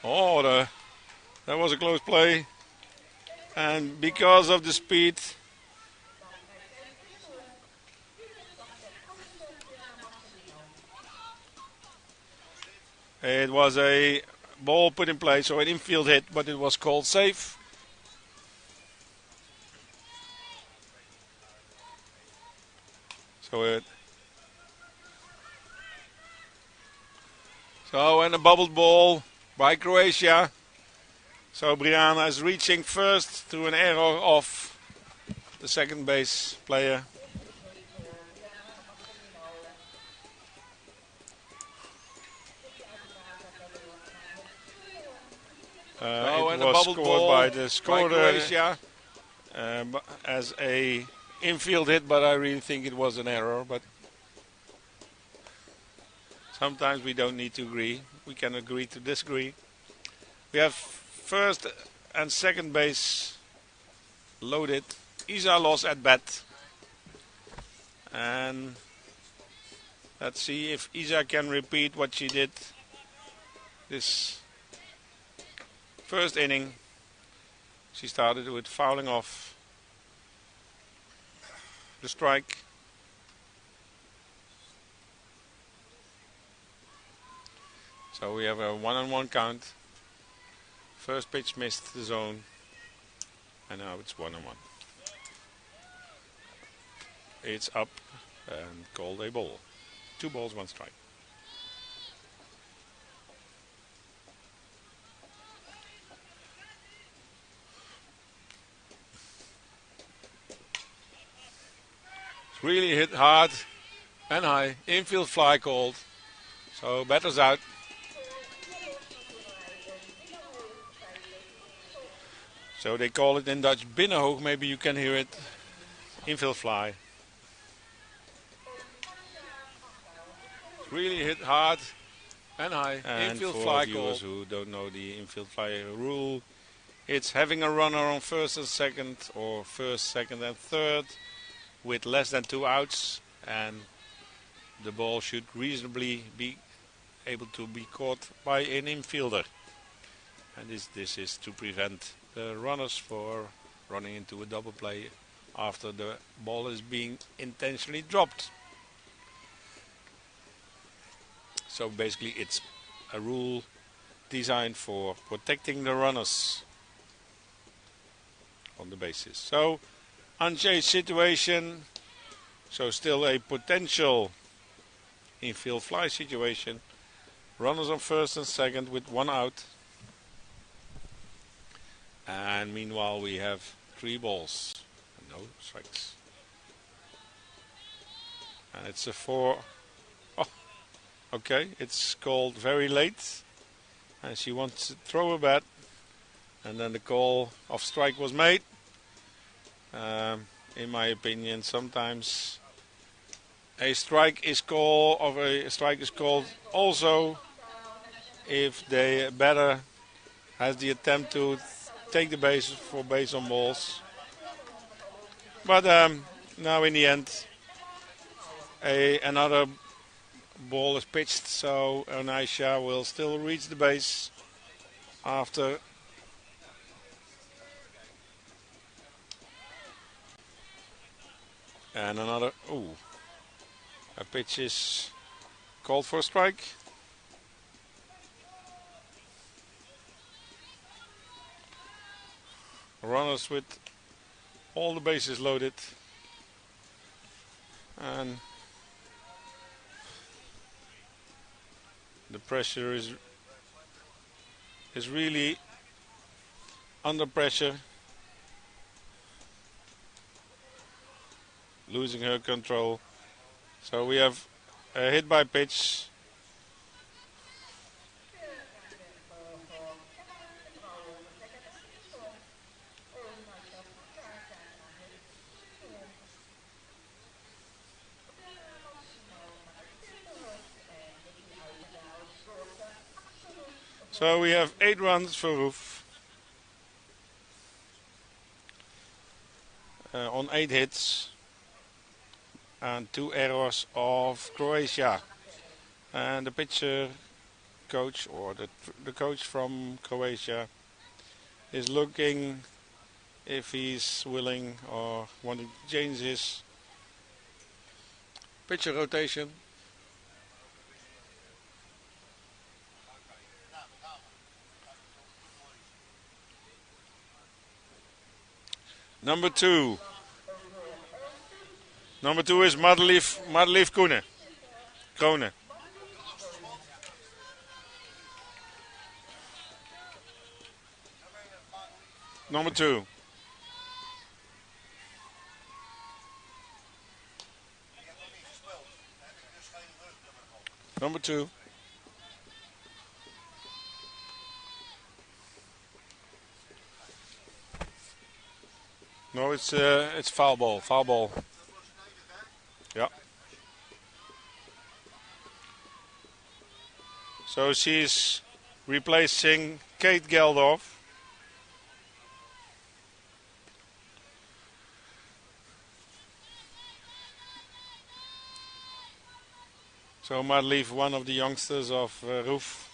Oh, that was a close play. And because of the speed, it was a ball put in play, so an infield hit, but it was called safe. And a bubbled ball by Croatia. So Brianna is reaching first through an error of the second base player. And it was scored by the scorer as a infield hit, but I really think it was an error. But sometimes we don't need to agree. We can agree to disagree. We have first and second base loaded. Isa lost at bat. And let's see if Isa can repeat what she did this first inning. She started with fouling off the strike. So we have a 1-on-1 count. First pitch missed the zone. And now it's 1-on-1. It's up and called a ball. 2 balls, 1 strike. It's really hit hard and high. Infield fly called. So batter's out. So they call it in Dutch binnenhoog. Maybe you can hear it. Infield fly. It's really hit hard and high. And infield for fly viewers who don't know the infield fly rule, it's having a runner on first and second, or first, second and third, with less than 2 outs, and the ball should reasonably be able to be caught by an infielder. And this is to prevent the runners for running into a double play after the ball is being intentionally dropped. So basically it's a rule designed for protecting the runners on the bases. So unchanged situation. So still a potential infield fly situation. Runners on first and second with 1 out. And meanwhile we have 3 balls. No strikes. And it's a 4. Oh, okay, it's called very late. And she wants to throw a bat. And then the call of strike was made. In my opinion, sometimes a strike is called, also if the batter has the attempt to take the bases for base on balls. But now in the end, another ball is pitched, so Onaisha will still reach the base after. And another, a pitch is called for a strike. Runners with all the bases loaded. And the pressure is really under pressure. Losing her control. So we have a hit by pitch. So we have 8 runs for Roef on 8 hits. And 2 errors of Croatia. And the pitcher coach, or the coach from Croatia, is looking if he's willing or wanting to change his pitcher rotation. Number 2. Number 2 is Madelief Krone. Number 2. Number 2. No, it's foul ball. Foul ball. Yeah. So she's replacing Kate Geldof. So Madelief, one of the youngsters of Roef.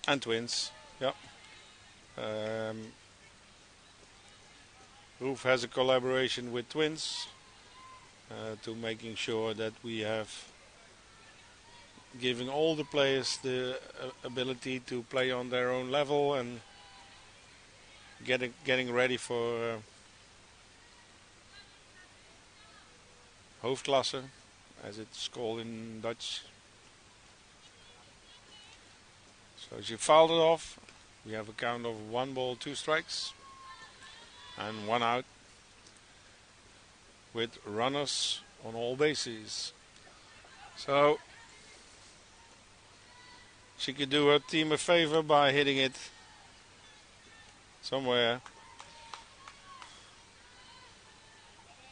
And twins. Yeah. Roef has a collaboration with twins to making sure that we have giving all the players the ability to play on their own level and getting ready for hoofdklasse, as it's called in Dutch. So she fouled it off. We have a count of 1 ball, 2 strikes. And 1 out with runners on all bases. So she could do her team a favor by hitting it somewhere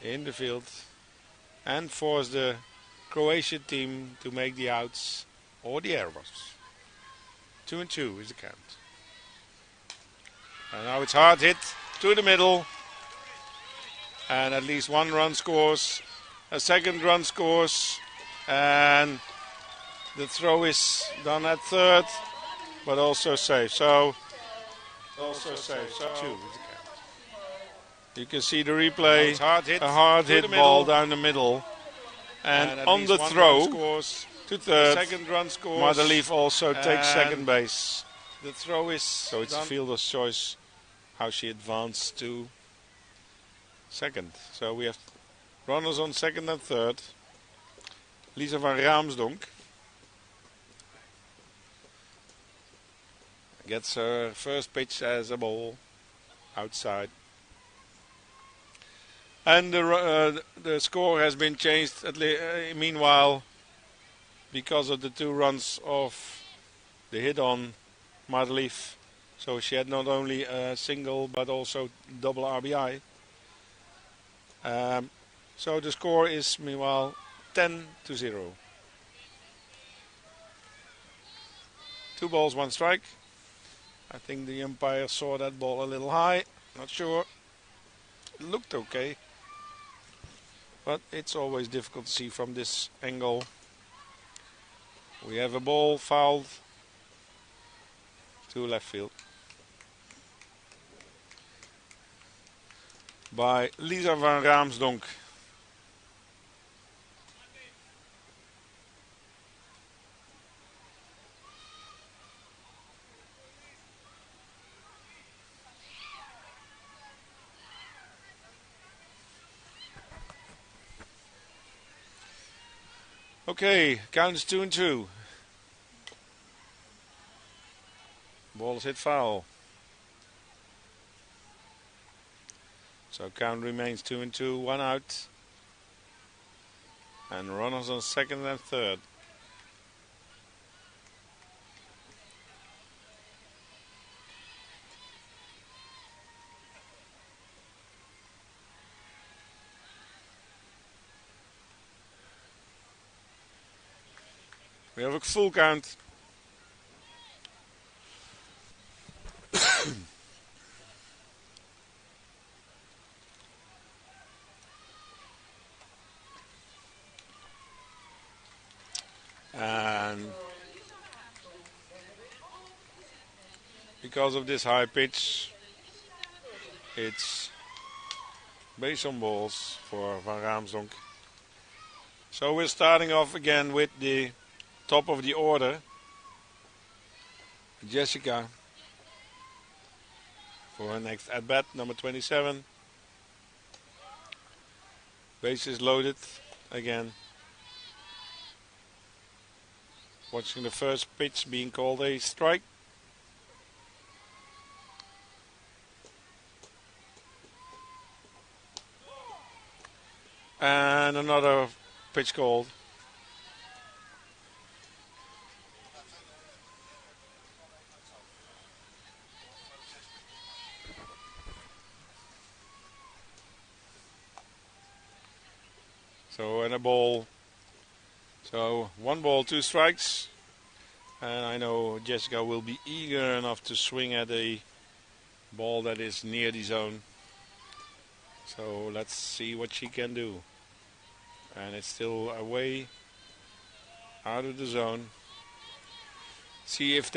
in the field and force the Croatian team to make the outs or the errors. 2-2 is the count. And now it's hard hit to the middle, and at least 1 run scores, a 2nd run scores, and the throw is done at 3rd, but also safe. So, also safe. So 2 is the count. You can see the replay, a hard hit ball down the middle, and on the throw to 3rd, Madelief also takes 2nd base. The throw is so it's done. fielder's choice how she advanced to second. So we have runners on second and third. Lisa van Raamsdonk gets her first pitch as a ball outside. And the score has been changed meanwhile because of the 2 runs of the hit on Marlief. So she had not only a single but also double RBI. So the score is meanwhile 10-0. 2 balls, 1 strike. I think the umpire saw that ball a little high. Not sure. It looked okay. But it's always difficult to see from this angle. We have a ball fouled to left field by Lisa van Raamsdonk. Okay, count is 2-2. Ball is hit foul. So count remains 2-2, 1 out. And runners on second and third. We have a full count. And because of this high pitch, it's base on balls for Van Raamsdonk. So we're starting off again with the top of the order. Jessica for her next at bat, number 27. Bases loaded again. Watching the first pitch being called a strike. And another pitch called. So, and a ball. So, 1 ball, 2 strikes. And I know Jessica will be eager enough to swing at a ball that is near the zone. So, let's see what she can do. And it's still away out of the zone. See if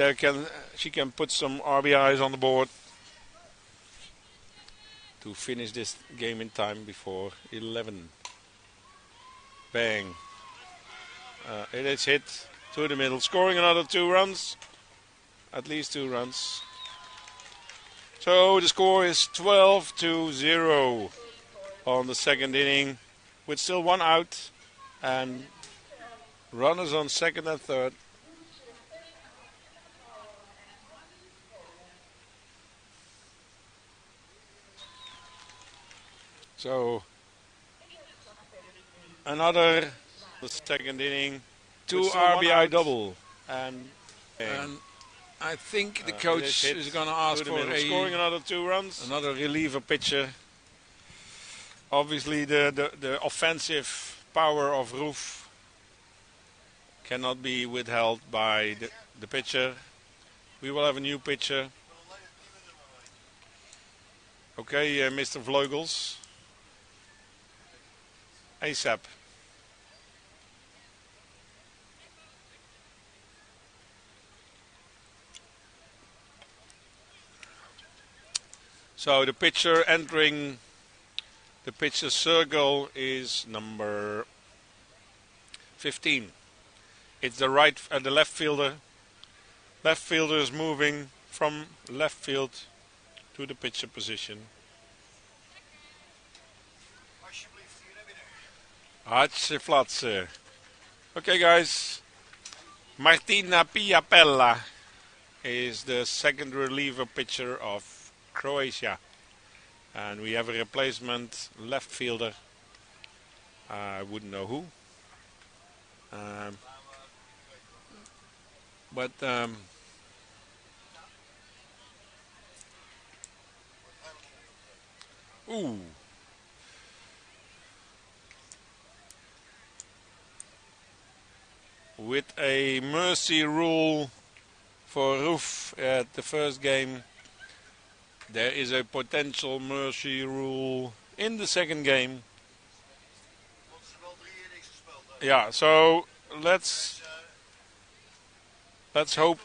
she can put some RBIs on the board to finish this game in time before 11. Bang. It is hit to the middle, scoring another 2 runs. At least 2 runs. So the score is 12-0 on the second inning, with still 1 out and runners on second and third. So another the second inning, 2 RBI double, and I think the coach is going to ask for scoring another 2 runs. Another reliever pitcher. Obviously, the offensive power of Roef cannot be withheld by the pitcher. We will have a new pitcher. Okay, Mr. Vleugels. ASAP. So the pitcher entering the pitcher circle is number 15. It's the left fielder. Left fielder is moving from left field to the pitcher position. Hartje flatse. Okay guys, Martina Piapella is the second reliever pitcher of Croatia. And we have a replacement left fielder. I wouldn't know who. Ooh. With a mercy rule for Roef at the first game, there is a potential mercy rule in the second game. Yeah, so let's hope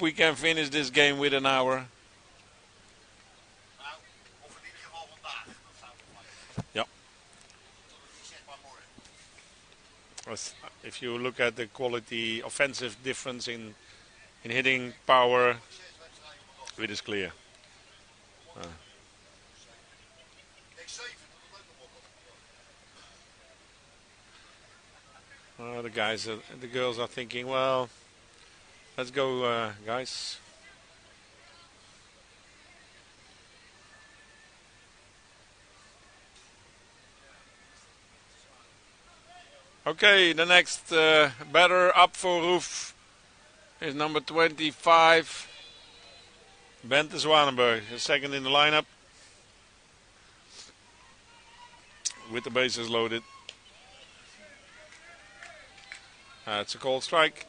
we can finish this game with an hour. Yeah. If you look at the quality, offensive difference in hitting power, it is clear. The girls are thinking, well, let's go, guys. Okay, the next batter up for Roef is number 25, Bente Zwanenberg, second in the lineup with the bases loaded. It's a called strike.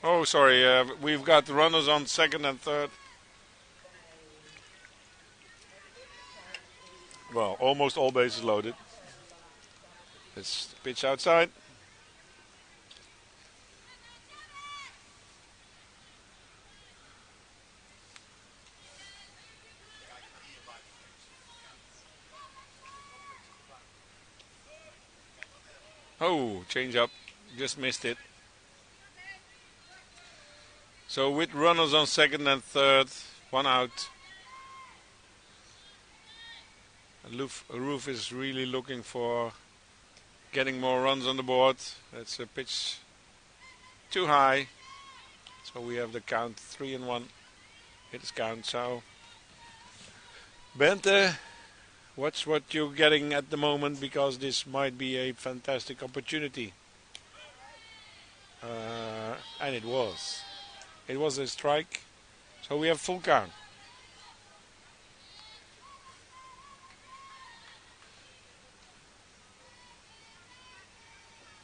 Oh, sorry, we've got runners on second and third. Well, almost all bases loaded. It's the pitch outside. Oh, change up. Just missed it. So with runners on second and third, one out. Roef is really looking for getting more runs on the board. That's a pitch too high. So we have the count 3-1. It is count. So Bente, watch what you're getting at the moment, because this might be a fantastic opportunity. And it was. It was a strike. So we have full count.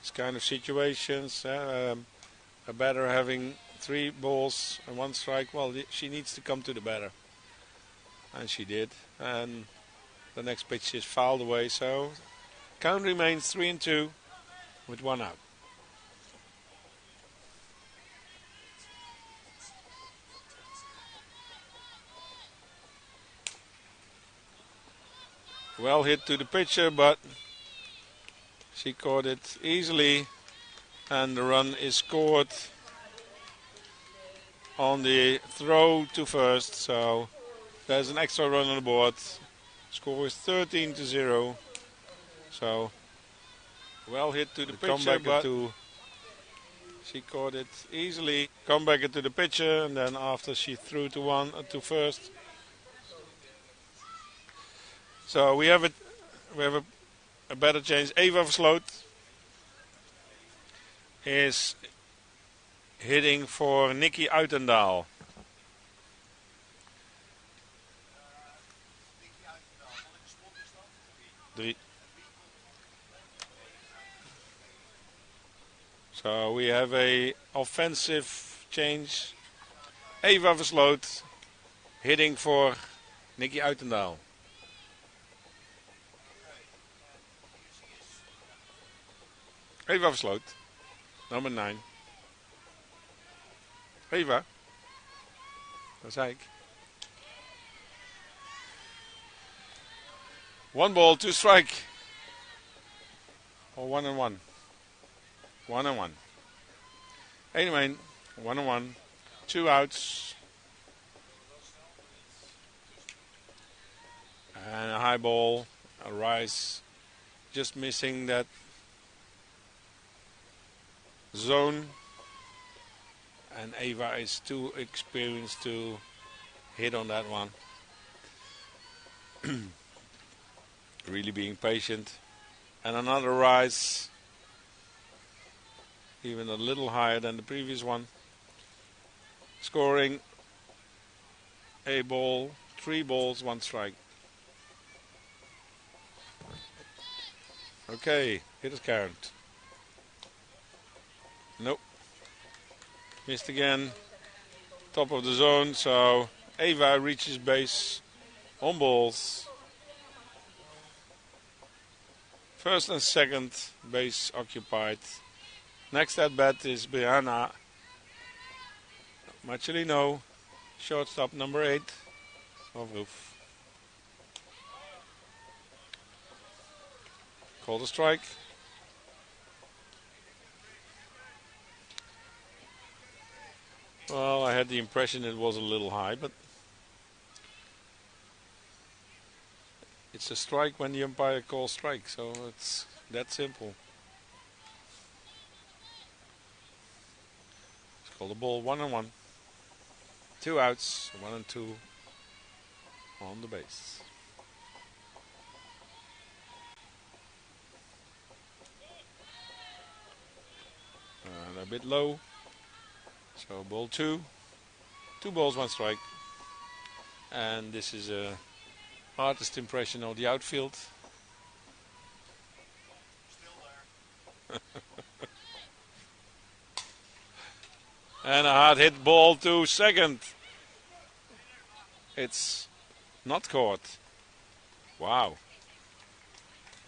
This kind of situations, a batter having 3 balls and 1 strike, well, she needs to come to the batter. And she did. And the next pitch is fouled away, so count remains 3-2 with 1 out. Well hit to the pitcher, but she caught it easily, and the run is scored on the throw to first. So there's an extra run on the board. Score is 13-0. So well hit to the pitcher, but she caught it easily. Come back into the pitcher, and then after she threw to first. So we have a better change. Eva Versloot is hitting for Nikki Uitendaal. So we have a offensive change. Eva Versloot hitting for Nikki Uitendaal. Eva Versloot, nummer 9. Eva, dat zei ik. 1 ball, 2 strike. Or 1-1. 1-1. Anyway, 1-1. 2 outs. And a high ball. A rise. Just missing that zone. And Eva is too experienced to hit on that one. Really being patient. And another rise. Even a little higher than the previous one. Scoring a ball, 3 balls, 1 strike. Okay, hit is count. Nope. Missed again. Top of the zone, so Eva reaches base on balls. First and second base occupied. Next at bat is Brianna Marcelino, shortstop number 8 of Roef. Called a strike. Well, I had the impression it was a little high, but it's a strike when the umpire calls strike, so it's that simple. It's called a ball, 1-1. 2 outs, 1 and 2 on the base. And a bit low. So ball 2. 2 balls, 1 strike. And this is a artist impression of the outfield. And a hard hit ball to second. It's not caught. Wow.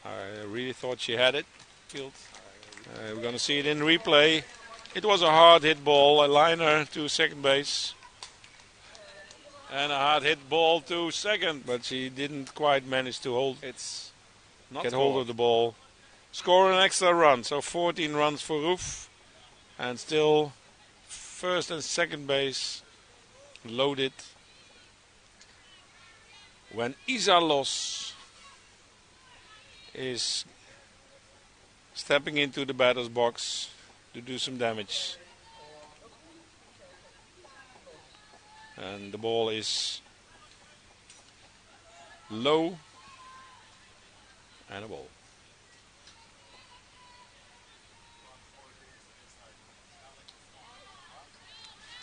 I really thought she had it. Field. We're going to see it in replay. It was a hard hit ball, a liner to second base. And a hard hit ball to second, but she didn't quite manage to hold. It's not get hold of the ball. Score an extra run, so 14 runs for Roef. And still first and second base loaded. When Isa Los is stepping into the batter's box to do some damage. And the ball is low and a ball.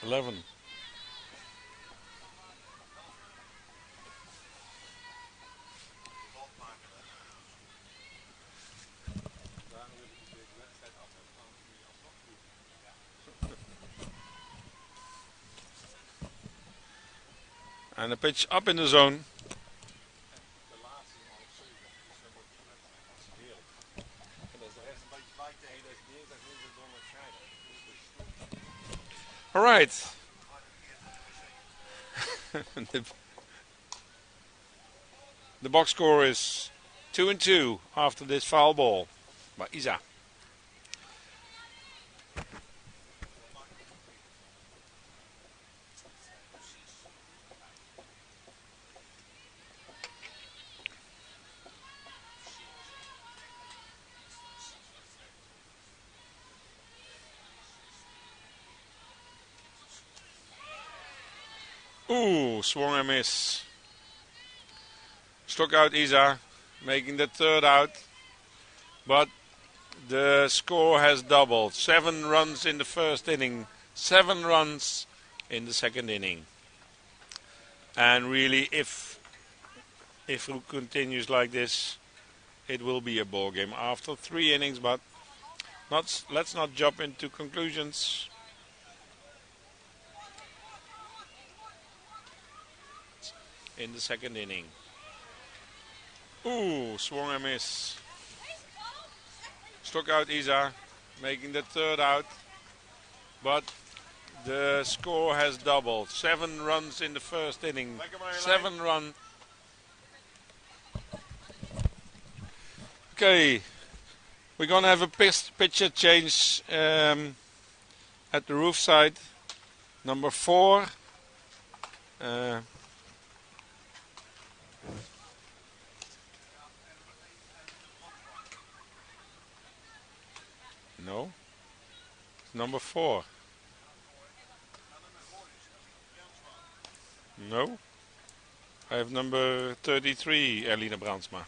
Eleven. And a pitch up in the zone. All right. The box score is 2-2 after this foul ball by Isa. Ooh, swung and miss. Struck out Isa, making the third out. But the score has doubled. 7 runs in the first inning, 7 runs in the second inning. And really, if Roef continues like this, it will be a ball game after 3 innings. But let's not jump into conclusions. In the second inning. Ooh, swung and miss. Struck out Isa, making the third out. But the score has doubled. 7 runs in the first inning. 7 run. Okay. We're gonna have a pitcher change at the Roef side. Number 4. No, it's number 4. No, I have number 33, Elina Brandsma.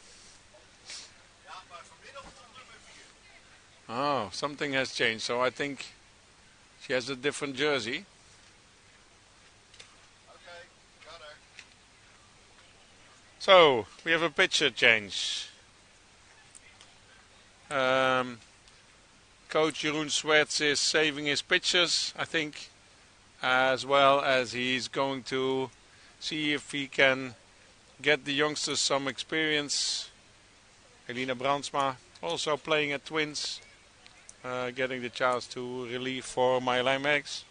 Oh, something has changed, so I think she has a different jersey. So, we have a pitcher change. Coach Jeroen Swerts is saving his pitchers, I think, as well as he's going to see if he can get the youngsters some experience. Elina Brandsma also playing at Twins, getting the chance to relieve for Marjolein Merks.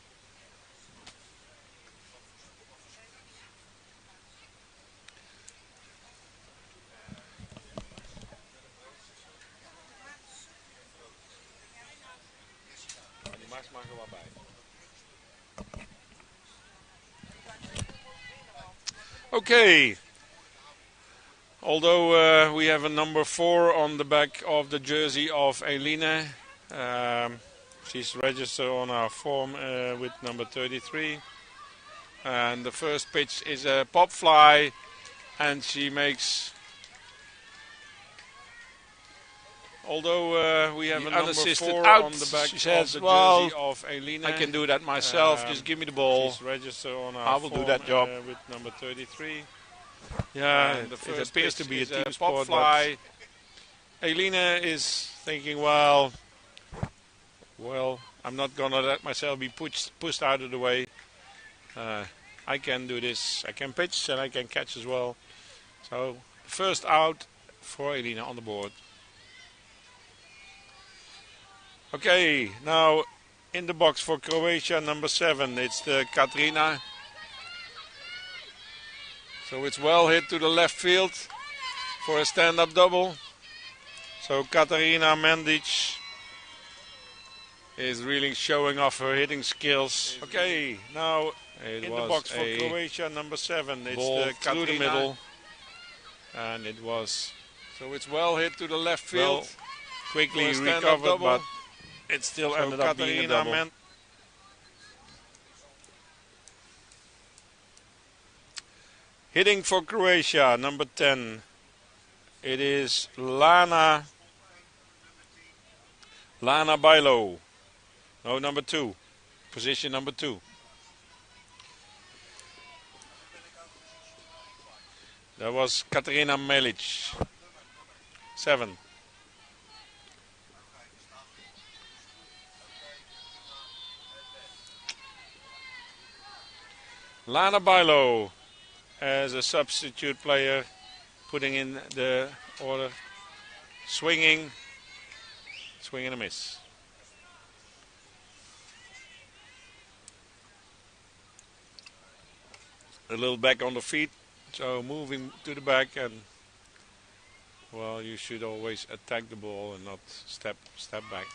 Okay, although we have a number 4 on the back of the jersey of Elina, she's registered on our form with number 33, and the first pitch is a pop fly, and she makes, although we have a number 4 out on the back she says, of the jersey of Elina, I can do that myself, just give me the ball, she's registered on our I will do that job with number 33. Yeah, it appears to be a team sport, fly. Elina is thinking, well, I'm not gonna let myself be pushed out of the way. I can do this. I can pitch and I can catch as well. So first out for Elina on the board. Okay, now in the box for Croatia, number 7, it's the Katrina. So it's well hit to the left field for a stand-up double. So Katarina Mendic is really showing off her hitting skills. Okay, now in the box for Croatia, number 7, it's the Katrina. Through the middle. And it was, so it's well hit to the left field. Well, quickly recovered, but it still ended up being a double. Hitting for Croatia, number 10. It is Lana Bailo. No, number 2. Position number 2. That was Katarina Melic. 7. Lana Bailo as a substitute player, putting in the order, swing and a miss. A little back on the feet, so moving to the back, and well, you should always attack the ball and not step back.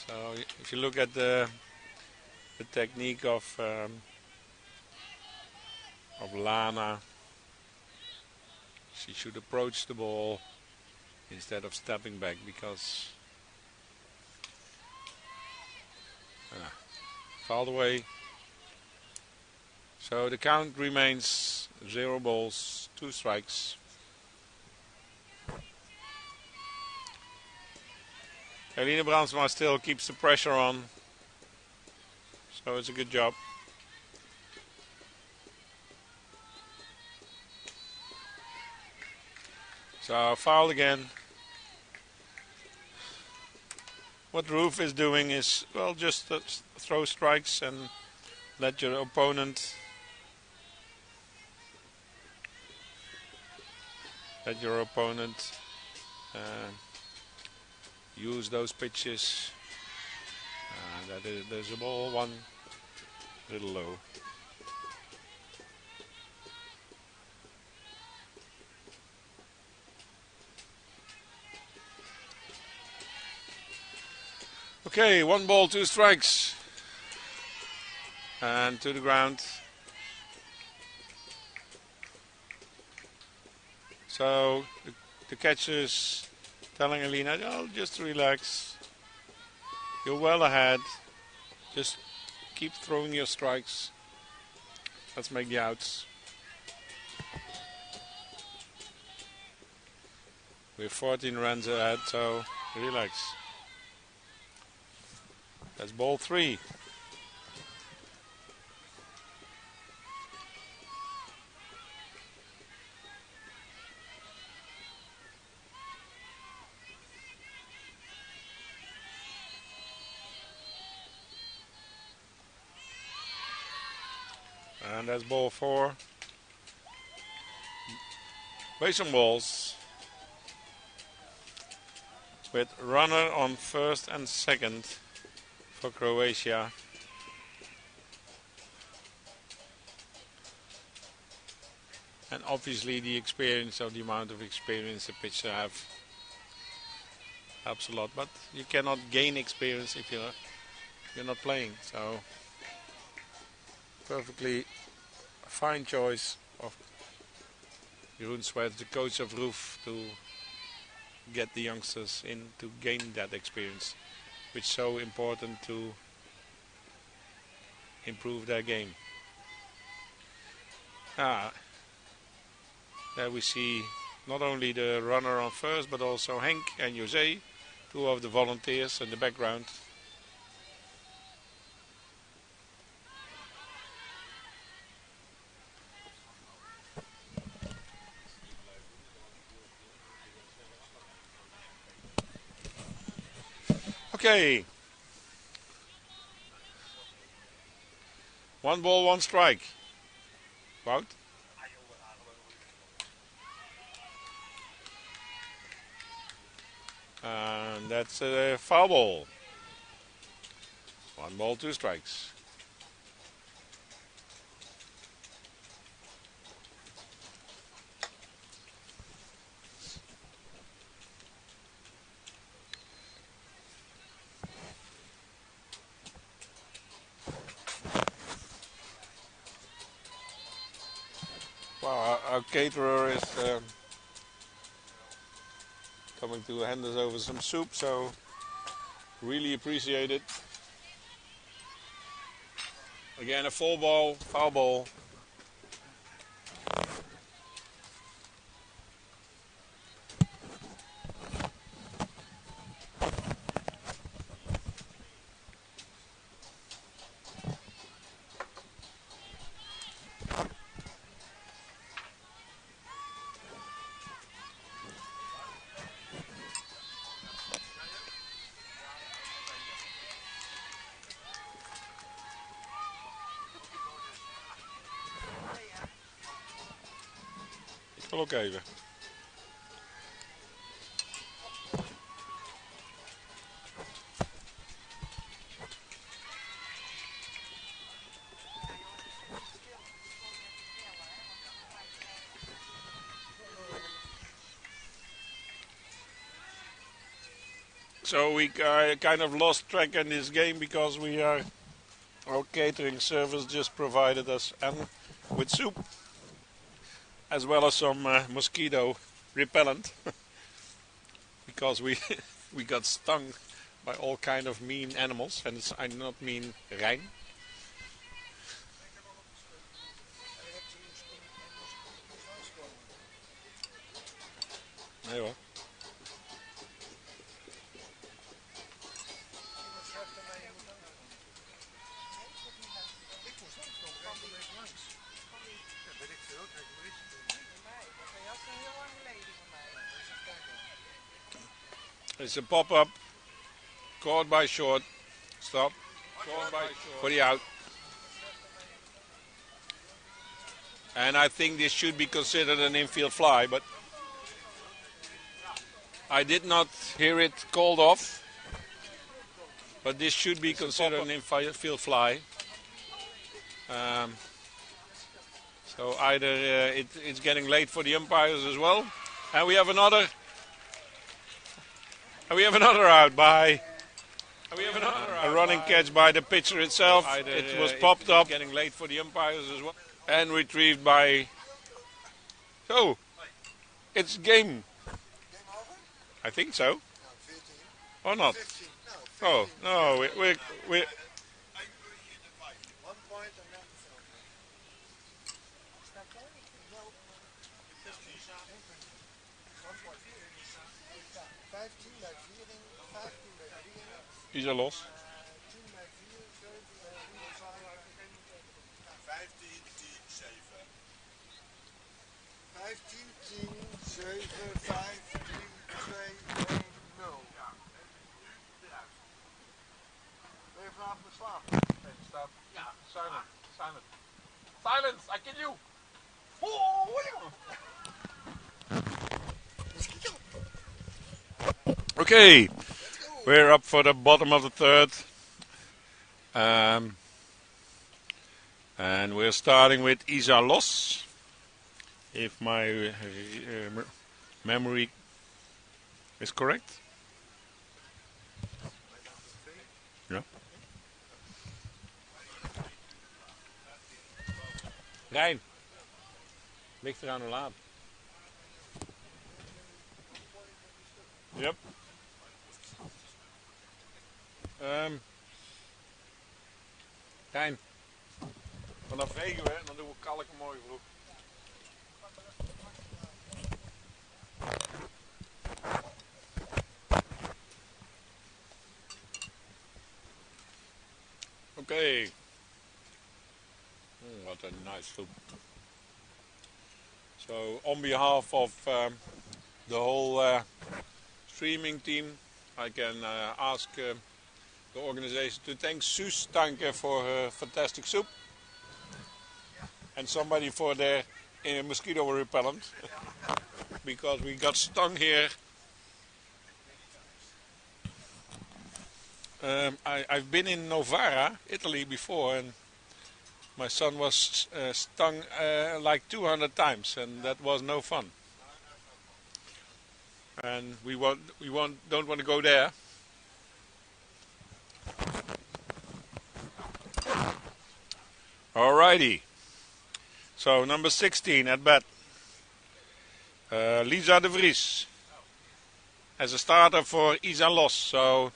So if you look at the technique of Lana, she should approach the ball instead of stepping back, because fouled away. So the count remains 0 balls, 2 strikes. Elina Brandsma still keeps the pressure on, so it's a good job. So fouled again. What Roef is doing is, well, just throw strikes and let your opponent use those pitches. There's a ball, one little low. Okay, 1 ball, 2 strikes. And to the ground. So the catcher's telling Alina, oh, just relax. You're well ahead. Just keep throwing your strikes. Let's make the outs. We're 14 runs ahead, so relax. That's ball 3. And that's ball 4. Base on balls. With runner on first and second for Croatia. And obviously the experience, or the amount of experience the pitcher have, helps a lot. But you cannot gain experience if you're not playing. So perfectly fine choice of Jeroen Sweat, the coach of Roef, to get the youngsters in to gain that experience, which is so important to improve their game. There we see not only the runner on first, but also Henk and Jose, 2 of the volunteers in the background. Okay. 1 ball, 1 strike. Wout? And that's a foul ball. 1 ball, 2 strikes. Wow, our caterer is coming to hand us over some soup, so really appreciate it. Again, a full ball, foul ball. Ik wil ook even. So we kind of lost track in this game because our catering service just provided us with soup, as well as some mosquito repellent, because we got stung by all kind of mean animals, and I do not mean Rijn. Nee hoor. It's a pop-up, caught by short, stop, caught by short for the out. And I think this should be considered an infield fly, but I did not hear it called off. But this should be considered an infield fly. So either it's getting late for the umpires as well, and we have another. And we have another out by. And we have another. running catch by the pitcher itself. It was popped up. Getting late for the umpires as well. And retrieved by... So, it's game. I think so. Or not? Oh, no, we're 1 point and then the film. No. 15 bij Viering, 15 bij Viering. Is er los? 10 bij 4, 15, 10, 7. 15, 10, 7, 5, 3, 2, 1, 0. Ben je vanavond met slapen? Nee, er staat... Ja, silent. Silent. Silence, I kill you! Okay, we're up for the bottom of the third. And we're starting with Isa Los. If my memory is correct. Ja. Rijn, ligt eraan hoe laat. Yep. Rijn, vanaf vegen we en dan doen we kalken mooi vroeg. Okay. What a nice soup. So on behalf of the whole streaming team, I can ask the organization to thank Suus Tanke for her fantastic soup. And somebody for their mosquito repellent. Because we got stung here. I've been in Novara, Italy before, and my son was stung like 200 times, and that was no fun. And we don't want to go there. Alrighty. So number 16 at bat, Lisa de Vries as a starter for Isa Los. So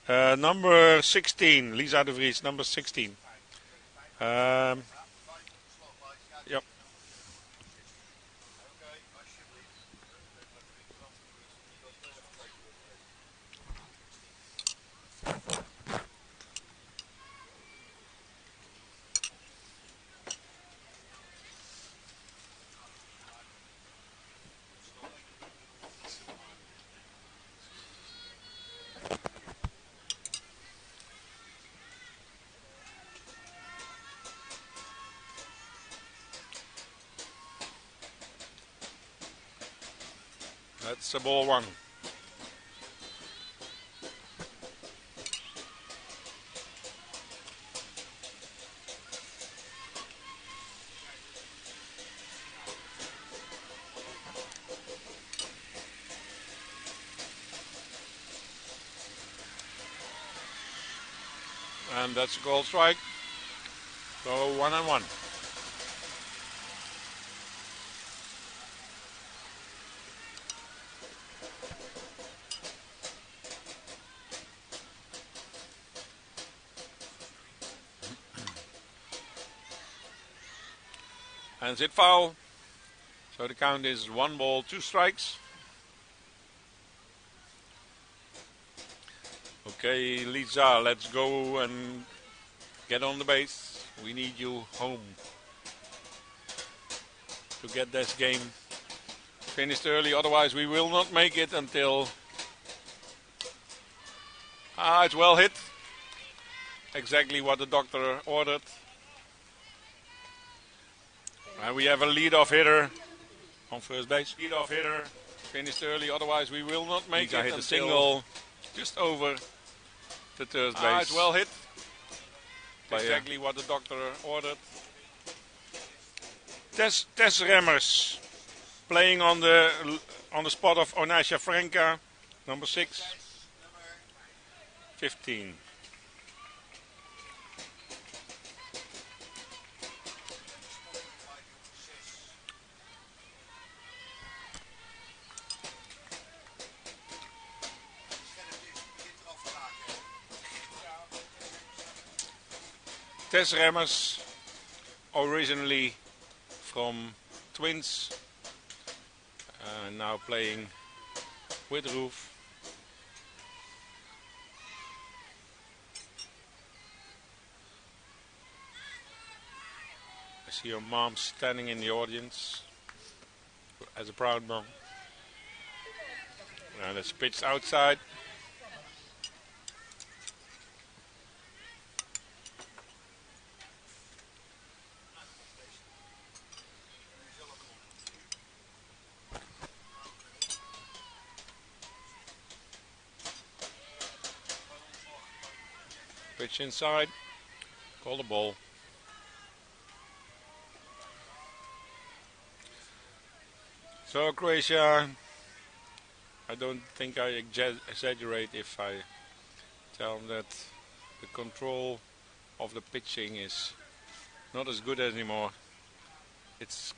number 16, Lisa de Vries, number 16. Yep. That's a ball one. And that's a goal strike. So 1-1. Hands hit foul. So the count is 1 ball, 2 strikes. Okay, Lisa, let's go and get on the base. We need you home to get this game finished early. Otherwise, we will not make it until... it's well hit. Exactly what the doctor ordered. And we have a lead-off hitter on first base. Lead-off hitter finished early. Otherwise, we will not make it. Hit a single just over the third base. It's well hit. Exactly what the doctor ordered. Tess Remmers playing on the spot of Onasha Franca, number 6. 15. Tess Remmers, originally from Twins, now playing with Roef. I see your mom standing in the audience as a proud mom. And it's pitched outside. Pitch inside, call the ball. So Croatia, I don't think I exaggerate if I tell them that the control of the pitching is not as good anymore. It's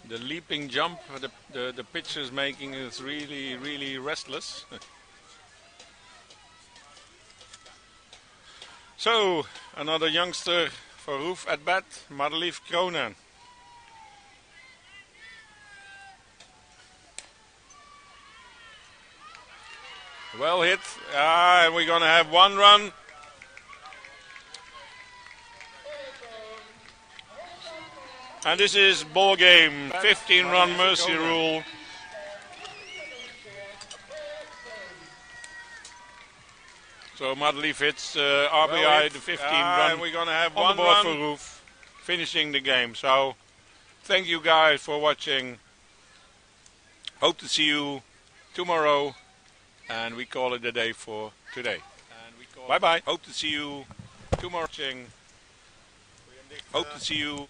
the leaping jump the pitcher is making is really restless. So, another youngster for Roef at bat, Madelief Kronen. Well hit, and we're gonna have 1 run. And this is ball game, 15-run mercy rule. So Madelief hits RBI, the 15-run. We're gonna have 1 run for Roef, finishing the game. So thank you guys for watching. Hope to see you tomorrow, and we call it a day for today. Bye bye. Hope to see you tomorrow. Hope to see you.